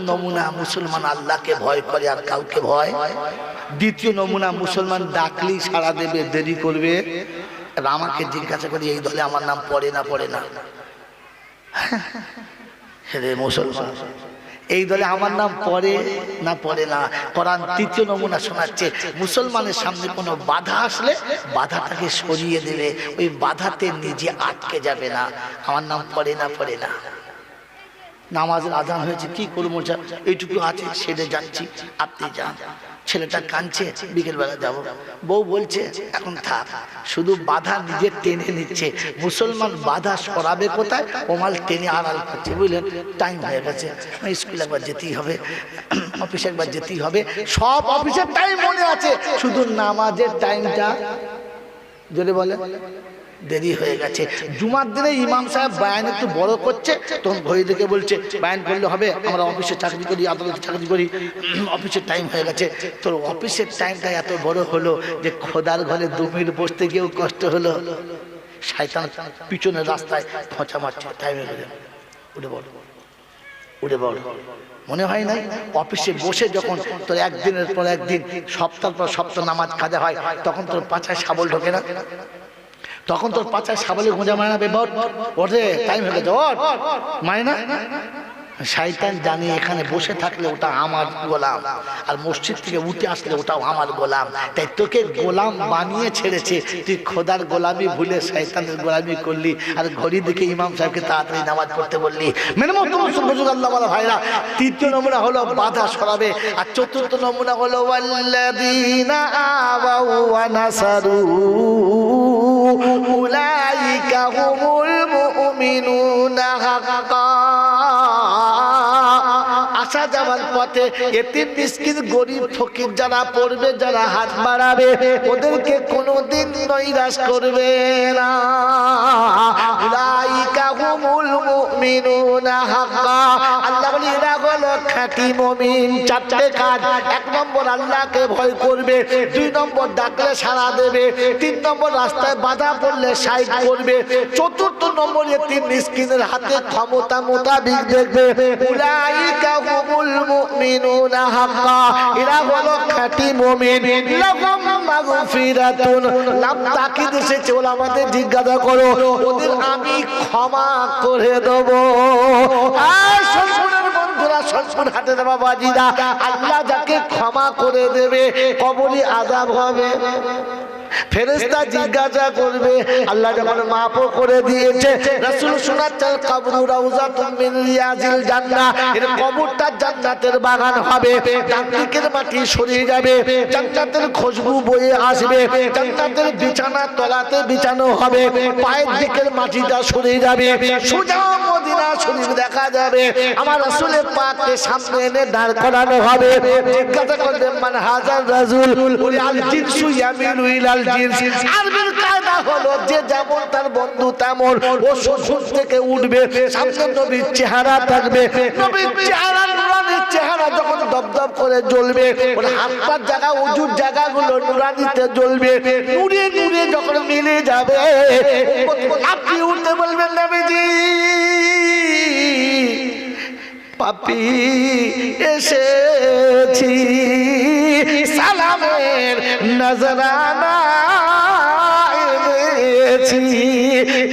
নমুনা মুসলমান আল্লাহকে ভয় করে আর কাউকে ভয়। দ্বিতীয় নমুনা, মুসলমান ডাকলেই সাড়া দেবে, দেরি করবে। আমাকে জিজ্ঞাসা করি এই দলে আমার নাম পড়ে না রে মুসলমান, এই দলে আমার নাম পড়ে না। কোরআন তৃতীয় নমুনা শোনাচ্ছে, মুসলমানের সামনে কোনো বাধা আসলে বাধাটাকে সরিয়ে দেবে, ওই বাধাতে নিজে আটকে যাবে না। আমার নাম পড়ে না। নামাজের আজান হয়েছে, কি করবো, এইটুকু আছে, সেরে যাচ্ছি, আপনি যান। ছেলেটা কাঁদছে, বিকেলবেলা যাব। বউ বলছে এখন থাক, শুধু বাধা নিজে টেনে নিচ্ছে। মুসলমান বাধা সরাবে কোথায়, ওমাল টেনে আড়াল করছে। বুঝলেন, টাইম হয়ে গেছে, স্কুল একবার যেতেই হবে, অফিসে একবার যেতেই হবে, সব অফিসের টাইম মনে আছে, শুধু নামাজের টাইমটা যদি বলে দেরি হয়ে গেছে। জুমার দিনে ইমাম সাহেব বায়ান একটু বড় করছে, তখন ঘড়ি দেখে বলছে বায়ান করলে হবে, আমরা অফিসে চাকরি করি, আদালতে চাকরি করি, অফিসের টাইম হয়ে গেছে। তোর অফিসের টাইমটা এত বড় হলো যে খোদার ঘরে 2 মিনিট বসতে গিয়েও কষ্ট হলো। শয়তান পিছনের রাস্তায় খোঁচা মারছে, টাইম হয়ে গেছে, উঠে বল, উঠে বল। মনে হয় নাই অফিসে বসে যখন তোর একদিনের পর একদিন, সপ্তাহ পর সপ্তাহ নামাজ কাজা হয়, তখন তোর পাছায় শাবল ঢোকে না, তখন তোর পাছায় শাবলে গোঁজা মারে না, বেবট ওঠে, টাইম হয়ে গেছে, ওঠ, মানে না। শয়তান জানি এখানে বসে থাকলে ওটা আমার গোলাম, আর মসজিদ থেকে উঠে আসলে ওটাও আমার গোলাম, তাই তোকে গোলাম বানিয়ে ছেড়েছে, তুই খোদার গোলামি ভুলে শয়তানের গোলামি করলি, আর ঘড়ি দেখে ইমাম সাহেবকে তাড়াতাড়ি নামাজ পড়তে বললি। আল্লাহ ভাইরা, তৃতীয় নমুনা হলো বাধা সরাবে, আর চতুর্থ নমুনা হলো ওয়াল্লাযীনা আওয়াউ ওয়া নাসারু উলাইকা হুমুল মুমিনুনা হাক্কা। আসা যাওয়ার পথে এতিম মিসকিন গরিব ফকির যারা পড়বে, যারা হাত বাড়াবে, ওদেরকে কোনোদিন নৈরাশ করবে না। উলাইকা হুমুল মুমিনুনা হাক্কা, আল্লাহ বলে এরা হলো খাঁটি মুমিন। 4টে কাজ, 1 নম্বর আল্লাহকে ভয় করবে, 2 নম্বর ডাকলে সাড়া দেবে, 3 নম্বর রাস্তায় বাধা পড়লে সাইড করবে, 4র্থ নম্বর এতিম মিসকিনের হাতে ক্ষমতা মোতাবিক দেখবে। উলাইকা হুমুল মুমিনুনা হাক্কা, এরা হলো খাঁটি মুমিন। লাহুম মাগফিরাতুন, লাম তাকিদ এসেছে, ওলামাদের জিজ্ঞাসা করো, ওদের আমি ক্ষমা করে দেব। সরপুর হাটের বাবাজিরা, আল্লাহ যাকে ক্ষমা করে দেবে কবরে আযাব হবে, ফেরেশতা জিজ্ঞাসা করবে, আল্লাহ যখন মাফও করে দিয়েছে, রাসূল শোনাচ্ছেন কবরু রাউযাতুম মিন রিয়াজিল জান্নাহ, এর কবরটা জান্নাতের বাগান হবে। ডান দিকের মাটি সরিয়ে যাবে, জান্নাতের খুশবু বয়ে আসবে, জান্নাতের বিছানা তলাতে বিছানো হবে, পায়ের দিকের মাটিটা সরিয়ে যাবে, সোজা মদিনা শরীফ দেখা যাবে। আমার রাসূলের পাককে সামনে এনে দাঁড় করানো হবে। জিজ্ঞাসা করবে মান হাজার রাসূল, বলে আল জিনসু ইয়ামিলু ইলাল জিনস। আরবির কায়দা হলো যে যেমন তার বন্ধু তেমন, ও শ্বশুর থেকে উঠবে, সামনে নবীর চেহারা থাকবে, নবীর চেহারা নুরানি চেহারা যখন দপদপ করে জ্বলবে, ওর হাত পার জায়গা ওজুর জায়গাগুলো নুরানিতে জ্বলবে, নুরে নুরে যখন মিলে যাবে, আপনি উঠতে বলবেন নবীজি পাপি এসেছি, সালামের নজরানা এনেছি।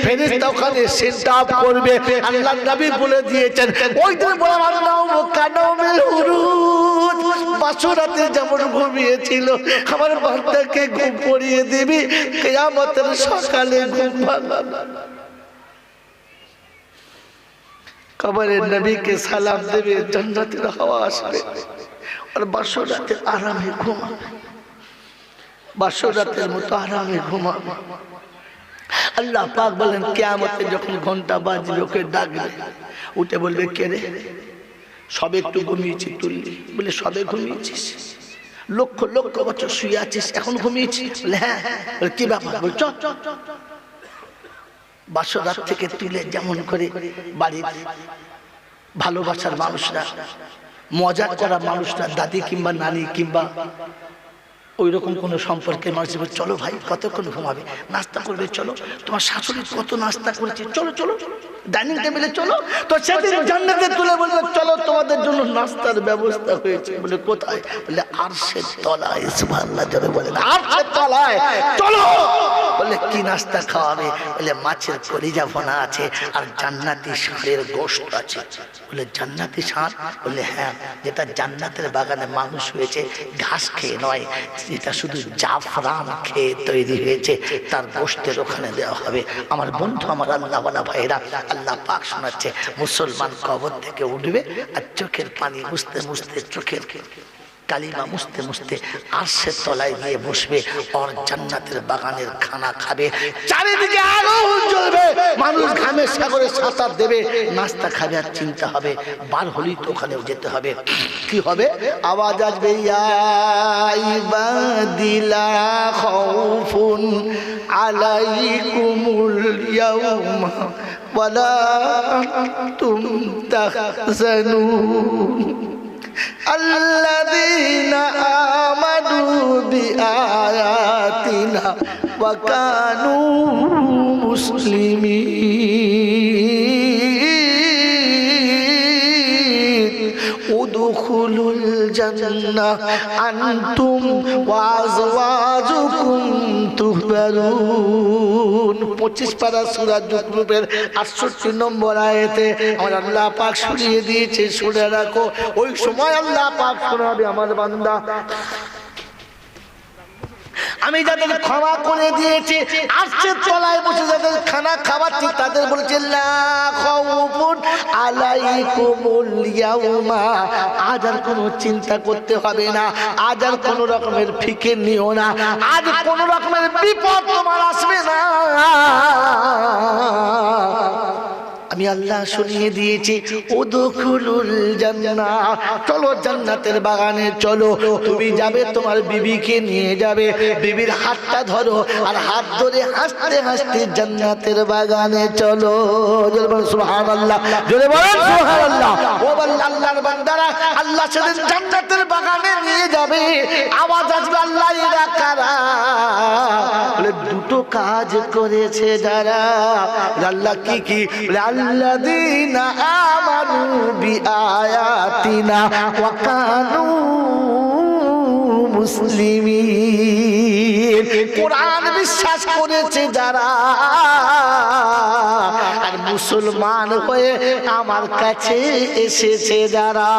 ফেরেশতা ওখানে সেন্টাপ করবে। আল্লাহর নবী বলে দিয়েছেন, ওই দিন বলা আল্লাহু কানাউমিল হুরুজ, বাসরাতে যেমন ঘুমিয়েছিল আমার বান্দাকে ঘুম পড়িয়ে দিবি, কিয়ামতের সকালে ঘুম ভাঙাবে। কবরের নবীকে সালাম দেবে, জান্নাতের হাওয়া আসবে, আর বাসরাতে আরামে ঘুমাবে, বাসরাতের মতো আরামে ঘুমাবে। আল্লাহ পাক বলেন কিয়ামতে যখন ঘন্টা বাজবে, ওকে ডাকবে, উঠে বলবে কে রে? সবে একটু ঘুমিয়েছি, তুললি? বলে সবে ঘুমিয়েছিস? লক্ষ লক্ষ বছর শুয়ে আছিস, এখন ঘুমিয়েছিস? বলে হ্যাঁ। বলে কি ব্যাপার? বল চ। বাসরাত থেকে তুলে যেমন করে বাড়ির ভালোবাসার মানুষরা, মজা করা মানুষরা, দাদি কিংবা নানি কিংবা ওই রকম কোনো সম্পর্কের মানুষ, চলো ভাই কতক্ষণ ঘুমাবে, নাস্তা করবে, চলো তোমার শাশুড়ি কত নাস্তা করেছে, চলো চলো ডাইনিং টেবিলে চলো। তো সেদিন জান্নাতে তুলে বলবে চলো তোমাদের জন্য নাস্তার ব্যবস্থা হয়েছে। বলে কোথায়? বলে আরশের তলায়। সুবহানাল্লাহ জোরে বলেন, আরশের তলায় চলো। বলে কি নাস্তা খাওয়াবে? বলে মাছের কলিজা ভুনা আছে আর জান্নাতি ষাঁড়ের গোশত আছে। বলে জান্নাতি ষাঁড়? বলে হ্যাঁ, যেটা জান্নাতের বাগানে মানুষ হয়েছে ঘাস খেয়ে নয়, যেটা শুধু জাফরান খেয়ে তৈরি হয়েছে, তার গোশতের ওখানে দেওয়া হবে। আমার বন্ধু, আমার আল্লাহওয়ালা ভাইরা, আল্লাহ পাক শোনাচ্ছে, মুসলমান কবর থেকে উঠবে আর চোখের পানি মুছতে মুছতে, চোখের কালিমা মুছতে মুছতে আরশের তলায় গিয়ে বসবে, আর জান্নাতের বাগানের খানা খাবে। চারিদিকে আগুন জ্বলবে, মানুষ ঘামের সাগরে সাঁতার দেবে, নাস্তা খাবে, আর চিন্তা হবে বার হলেই তো ওখানেও যেতে হবে। কি হবে? আওয়াজ আসবে, ইয়া ইবাদিলা খাউফুন আলাইকুমুল ইয়াউমা ওয়ালা আনতুম তাহজানুন আল্লাযীনা আমানু বিআয়াতিনা ওয়া কানু মুসলিমিন উদখুলুল জান্নাহ আনতুম ওয়া আযওয়াজুকুম তুহবারুন। 25 পারা সূরা যুকরুবের 68 নম্বর আয়াতে আমার আল্লাহ পাক শুনিয়ে দিয়েছে, শুনে রাখো। ওই সময় আল্লাহ পাক শোনাবে, আমার বান্দা, আমি যাদের ক্ষমা করে দিয়েছি, আরশের তলায় বসে যাদের খানা খাওয়াচ্ছি, তাদের বলেছে লা খাউফুন আলাইকুমুল ইয়াউমা, আজ আর কোনো চিন্তা করতে হবে না, আজ আর কোনো রকমের ফিকির নিও না, আজ কোনো রকমের বিপদ তোমার আসবে না। আমি আল্লাহ শুনিয়ে দিয়েছি, উদখুলুল জান্নাহ, চলো জান্নাতের বাগানে চলো। তুমি যাবে, তোমার বিবিকে নিয়ে যাবে, বিবির হাতটা ধরো, আর হাত ধরে হাসতে হাসতে জান্নাতের বাগানে চলো। জোরে বলেন সুবহানাল্লাহ, জোরে বলেন সুবহানাল্লাহ। ও আল্লাহর বান্দারা, আল্লাহ সেদিন জান্নাতের বাগানে নিয়ে যাবে, আওয়াজ আসবে, আল্লাহ এরা কারা? বলে দুটো কাজ করেছে যারা। আল্লাহ কি কি? আল্লাযীনা আমানু বিআয়াতিনা ওয়া কানু মুসলিমিন, কোরআন বিশ্বাস করেছে যারা, আর মুসলমান হয়ে আমার কাছে এসেছে যারা।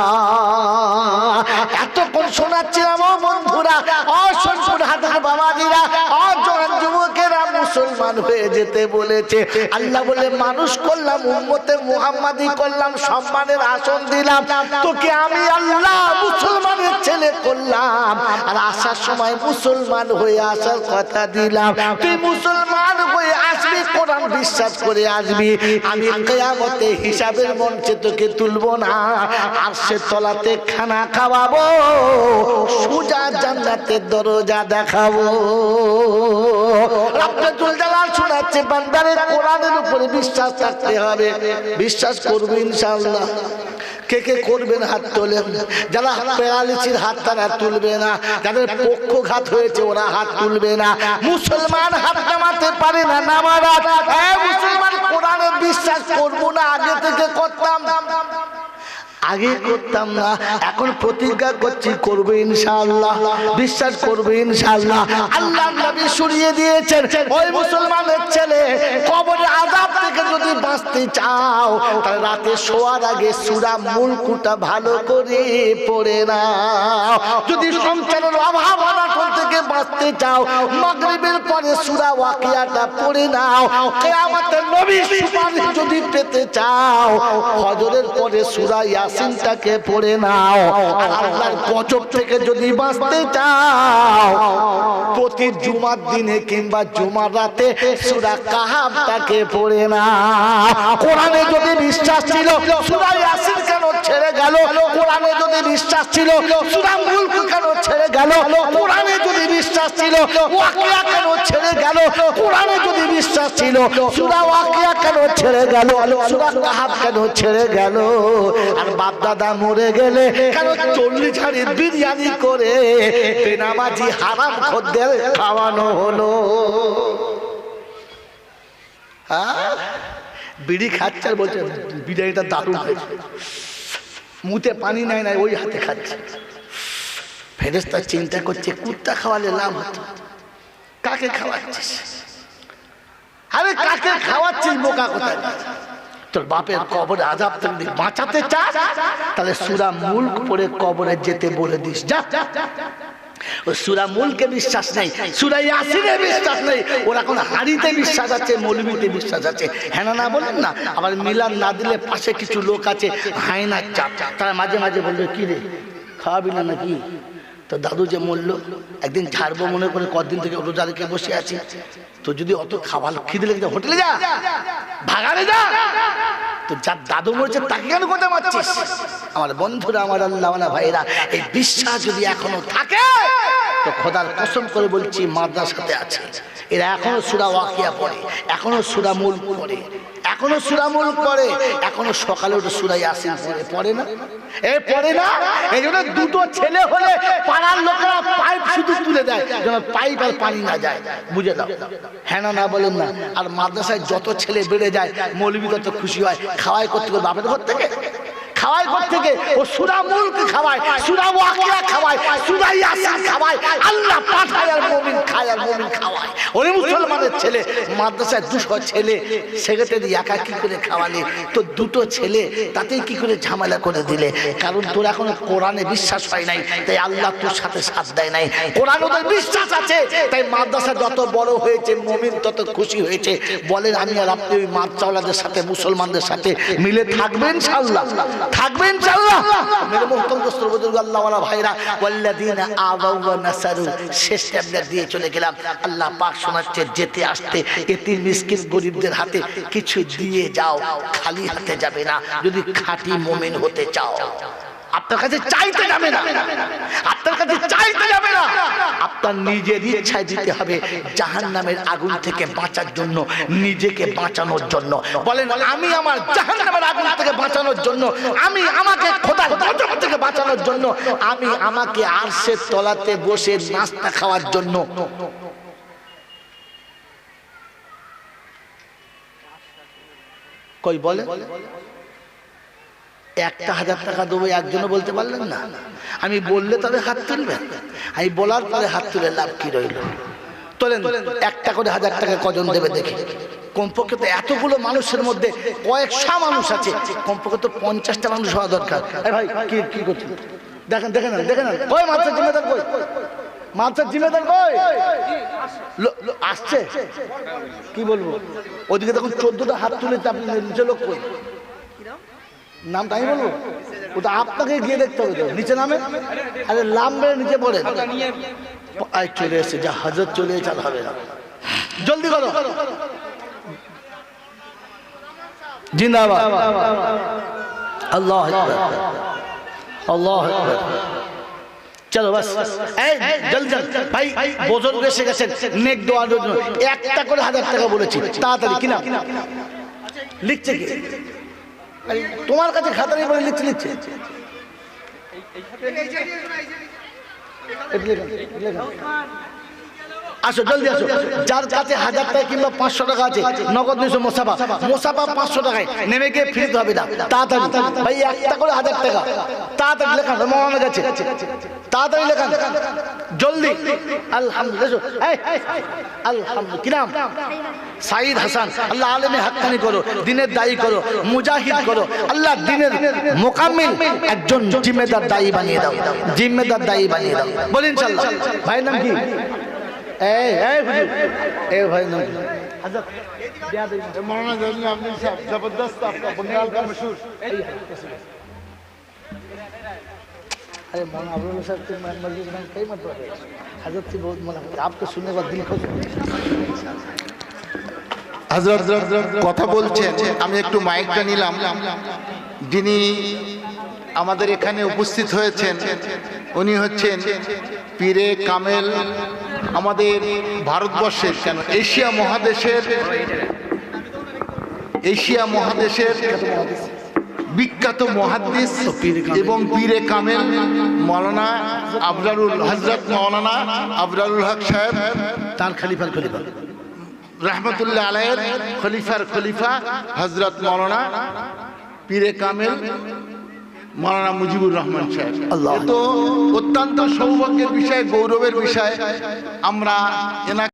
এতক্ষণ শোনাচ্ছিলাম ও বন্ধুরা, অসংখ্য হাজার বাবাজিরা, অজন যুবকেরা মুসলমান হয়ে যেতে বলেছে। আল্লাহ বলে, মানুষ করলাম, উম্মতে মুহাম্মাদি করলাম, সম্মানের আসন দিলাম, তোকে আমি আল্লাহ মুসলমানের ছেলে করলাম, আর আসার সময় মুসলমান হয়ে আসার কথা দিলাম। তুই মুসলমান হয়ে আসবি, কোরআন বিশ্বাস করে আসবি, আমি কিয়ামতে হিসাবের মঞ্চে তোকে তুলবো না, আরশের তলাতে খানা খাওয়াবো, সোজা জান্নাতের দরজা দেখাবো। রব্বুল জালাল শোনাচ্ছে, বান্দারে কোরআনের উপরে বিশ্বাস থাকতে হবে। বিশ্বাস করবে ইনশাআল্লাহ। কে কে করবেন হাত তোলেন। যারা প্যারালিসির হাত তারা তুলবে না, যাদের পক্ষঘাত হয়েছে ওরা হাত তুলবে না। মুসলমান হাত নামাতে পারে না, নামারা মুসলমান কোরআনের বিশ্বাস করবো না, আগে থেকে করতাম, আগে করতাম না, এখন প্রতিজ্ঞা করছি করবে ইনশাআল্লাহ, বিশ্বাস করবে ইনশাআল্লাহ। আল্লাহ নবী শুনিয়ে দিয়েছেন, ওই মুসলমানের ছেলে, কবরের আযাব থেকে যদি বাঁচতে চাও, তাহলে রাতে শোয়ার আগে সূরা মুলকুটা ভালো করে পড়ে নাও। যদি সংসারের অভাব অনটন থেকে বাঁচতে চাও, মাগরিবের পরে সূরা ওয়াকিয়াটা পড়ে নাও। কিয়ামতের নবীর সুপারিশ যদি পেতে চাও, ফজরের পরে সূরা ইয়াসিনটাকে পড়ে নাও। আর আল্লাহর গজব থেকে যদি বাঁচতে চাও, প্রতি জুমার দিনে কিংবা জুমার রাতে সূরা কাহাফটাকে পড়ে নাও। কোরআনে যদি বিশ্বাস ছিল, সূরা ইয়াসিন কেন ছেড়ে গেল? কোরআনে যদি বিশ্বাস ছিল, সূরা মুলক কেন ছেড়ে গেল? কোরআনে যদি বিশ্বাস ছিল, ওয়াকিয়া কেন ছেড়ে গেল? কোরআনে যদি বিশ্বাস ছিল, সূরা ওয়াকিয়া কেন ছেড়ে গেল? সূরা কাহাফ কেন ছেড়ে গেল? আর বাপ দাদা মরে গেলে কেন 40 হাঁড়ি বিরিয়ানি করে বেনামাজি হারাম খদ্দের খাওয়ানো হলো? বিড়ি খাচ্ছে আর বলছে বিরিয়ানিটা দারুণ হয়েছে, মুতে পানি নাই নাই ওই হাতে খাচ্ছে। ফেরেশতা চিন্তা করছে, কুত্তা খাওয়ালে লাভ হতো, কাকে খাওয়াচ্ছিস? আরে কাকে খাওয়াচ্ছিস বোকা কোথায়? তোর বাপের কবরে আযাব থেকে বাঁচাতে চাস, তাহলে সূরা মুলক পড়ে কবরে যেতে বলে দিস। যা ও সূরা মুলকে বিশ্বাস নেই, সূরা ইয়াসিনে বিশ্বাস নেই, ওরা এখন হাড়িতে বিশ্বাস আছে, মৌলবীতে বিশ্বাস আছে। হ্যাঁ না বলেন না? আবার মিলাদ না দিলে পাশে কিছু লোক আছে হায়নার চাপ, তারা মাঝে মাঝে বলবে কি রে খাওয়াবি না নাকি? তো দাদু যে মরল, একদিন ছাড়বো মনে করে কদিন থেকে রোজা রেখে বসে আছি, তো যদি অত খাবার খিদে লেগে হোটেলে যা, ভাগাড়ে যা, তো যার দাদু মরেছে তাকে কেন কথা মারছিস? আমার বন্ধুরা, আমার আল্লাহওয়ালা ভাইরা, এই বিশ্বাস যদি এখনো থাকে তো খোদার কসম করে বলছি মাদ্রাসাতে আছে এরা, এখনো সূরা ওয়াকিয়া পড়ে, এখনো সূরা মুলক পড়ে, এখনো সূরা মুলক পড়ে, এখনো সকালে উঠে সূরা ইয়াসিন পড়ে না? এ পড়ে না? এই জন্য দুটো ছেলে হলে পাড়ার লোকেরা পাইপ শুধু তুলে দেয় যেন পাইপ আর পানি না যায়, বুঝে দাও। হ্যাঁ না বলেন না? আর মাদ্রাসায় যত ছেলে বেড়ে যায় মৌলবী তত খুশি হয়, খাওয়াই করতে করে বাপের ঘর থেকে, খাওয়াই ঘর থেকে, ও সূরা মুলক খাওয়ায়, সূরা ওয়াকিয়া খাওয়ায়, সূরা ইয়াসিন খাওয়ায়, আল্লাহ পাঠায় আর মুমিন খায় আর মুমিন খাওয়ায়। ওরে মুসলমানের ছেলে মাদ্রাসায় 200 ছেলে সেক্রেটারি একা কি করে খাওয়ালে? তো দুটো ছেলে তাতেই কি করে ঝামেলা করে দিলে? কারণ তোর এখন কোরআনে বিশ্বাস হয় নাই, তাই আল্লাহ তোর সাথে সাথ দেয় নাই। কোরআন ওদের বিশ্বাস আছে, তাই মাদ্রাসা যত বড় হয়েছে মুমিন তত খুশি হয়েছে। বলেন আমি আর আপনি ওই মাদ্রাসাওয়ালাদের সাথে, মুসলমানদের সাথে মিলে থাকবেন ইনশাআল্লাহ? থাকবেন ইনশাআল্লাহ? মেরে মুহতারাম দোস্ত বুজুর্গ আল্লাহওয়ালা ভাইরা, ওয়াল্লাযিনা আওয়াউ ওয়া নাসারু, শেষ ট্যাবলেট দিয়ে চলে গেলাম। আল্লাহ পাক শোনাচ্ছে যেতে আসতে এতিম মিসকিন গরিবদের হাতে কিছু দিয়ে যাও, খালি হাতে যাবে না যদি খাঁটি মুমিন হতে চাও। আপনার কাছে চাইতে যাবে না, আপনার কাছে চাইতে যাবে না, আপনার নিজের ইচ্ছায় দিতে হবে জাহান্নামের আগুন থেকে বাঁচার জন্য, নিজেকে বাঁচানোর জন্য। বলেন আমি আমার জাহান্নামের আগুন থেকে বাঁচানোর জন্য, আমি আমাকে খোদার গজব থেকে বাঁচানোর জন্য, আমি আমাকে আরশের তলাতে বসে নাস্তা খাওয়ার জন্য। কই বলে 1000 টাকা দেবো, একজনও বলতে পারলেন না? আমি বললে তবে হাত তুলবেন, আমি বলার পরে হাত তুলে লাভ কি রইল? তোলেন, একটা করে 1000 টাকা কজন দেবে দেখি? কমপক্ষে তো এতগুলো মানুষের মধ্যে কয়েকশো মানুষ আছে, কমপক্ষে তো 50টা মানুষ হওয়া দরকার। ভাই কি করছেন? দেখেন দেখেন দেখেন, কই মাদ্রাসার জিম্মেদার কই? মাদ্রাসার জিম্মেদার কই? আসছে? কি বলবো, ওদিকে দেখুন 14টা হাত তুলেছে, আপনি নিচে লোক কই? নামটা আমি বলবো? ওটা আপনাকে গিয়ে দেখতে হবে তো, নিচে নামে। আরে লাম বেড়ে নিচে পড়ে চলে এসে, যা হযরত চলে চাল হবে না, জলদি করো। জিন্দাবাদ, আল্লাহু আকবার, আল্লাহু আকবার। চলো বাস, এই জলদি ভাই, বুজুর্গ এসে গেছেন নেক দোয়ার জন্য, একটা করে 1000 টাকা বলেছি, তাড়াতাড়ি। কি নাম লিখছে? কি তোমার কাছে খাতা নেই বলে লিখছে? আসো জলদি আসো, যার কাছে 1000 টাকা কিংবা 500 টাকা আছে নগদ নিছো, মোসাফা 500 টাকায় নেমে গিয়ে ফিরতে হবে না, তাড়াতাড়ি ভাই, একটা করে 1000 টাকা তাড়াতাড়ি লেখান, মহানা গেছে, তাড়াতাড়ি লেখান জলদি। আলহামদুলিল্লাহ, আলহামদুলিল্লাহ। কি নাম? সাইদ হাসান। আল্লাহ আলেমে হাক্কানি করো, দিনের দায়ী করো, মুজাহিদ করো, আল্লাহ দিনের মোকাম্মিল একজন জিম্মেদার দায়ী বানিয়ে দাও, জিম্মেদার দায়ী বানিয়ে দাও। বলেন ইনশাআল্লাহ। ভাইয়ের নাম কি? भाई मौलाना जमीन आपने जबरदस्त, आपका बंगाल का मशहूर। अरे मौलाना अब्दुल साहब की मस्जिद में कई मत हजरत से बहुत मन, आपको सुनने के बाद दिल खुश। হযরত কথা বলছেন, আমি একটু মাইকটা নিলাম। যিনি আমাদের এখানে উপস্থিত হয়েছেন উনি হচ্ছেন পীরে কামেল, আমাদের ভারতবর্ষের কেন এশিয়া মহাদেশের বিখ্যাত মুহাদ্দিস এবং পীরে কামেল মৌলানা হযরত মৌলানা আবরারুল হক সাহেব, তার খলিফা রহমতুল্লাহ আলাইহির খলিফা হযরত মৌলানা পীরে কামেল মৌলানা মুজিবুর রহমান সাহেব। তো অত্যন্ত সৌভাগ্যের বিষয়, গৌরবের বিষয়, আমরা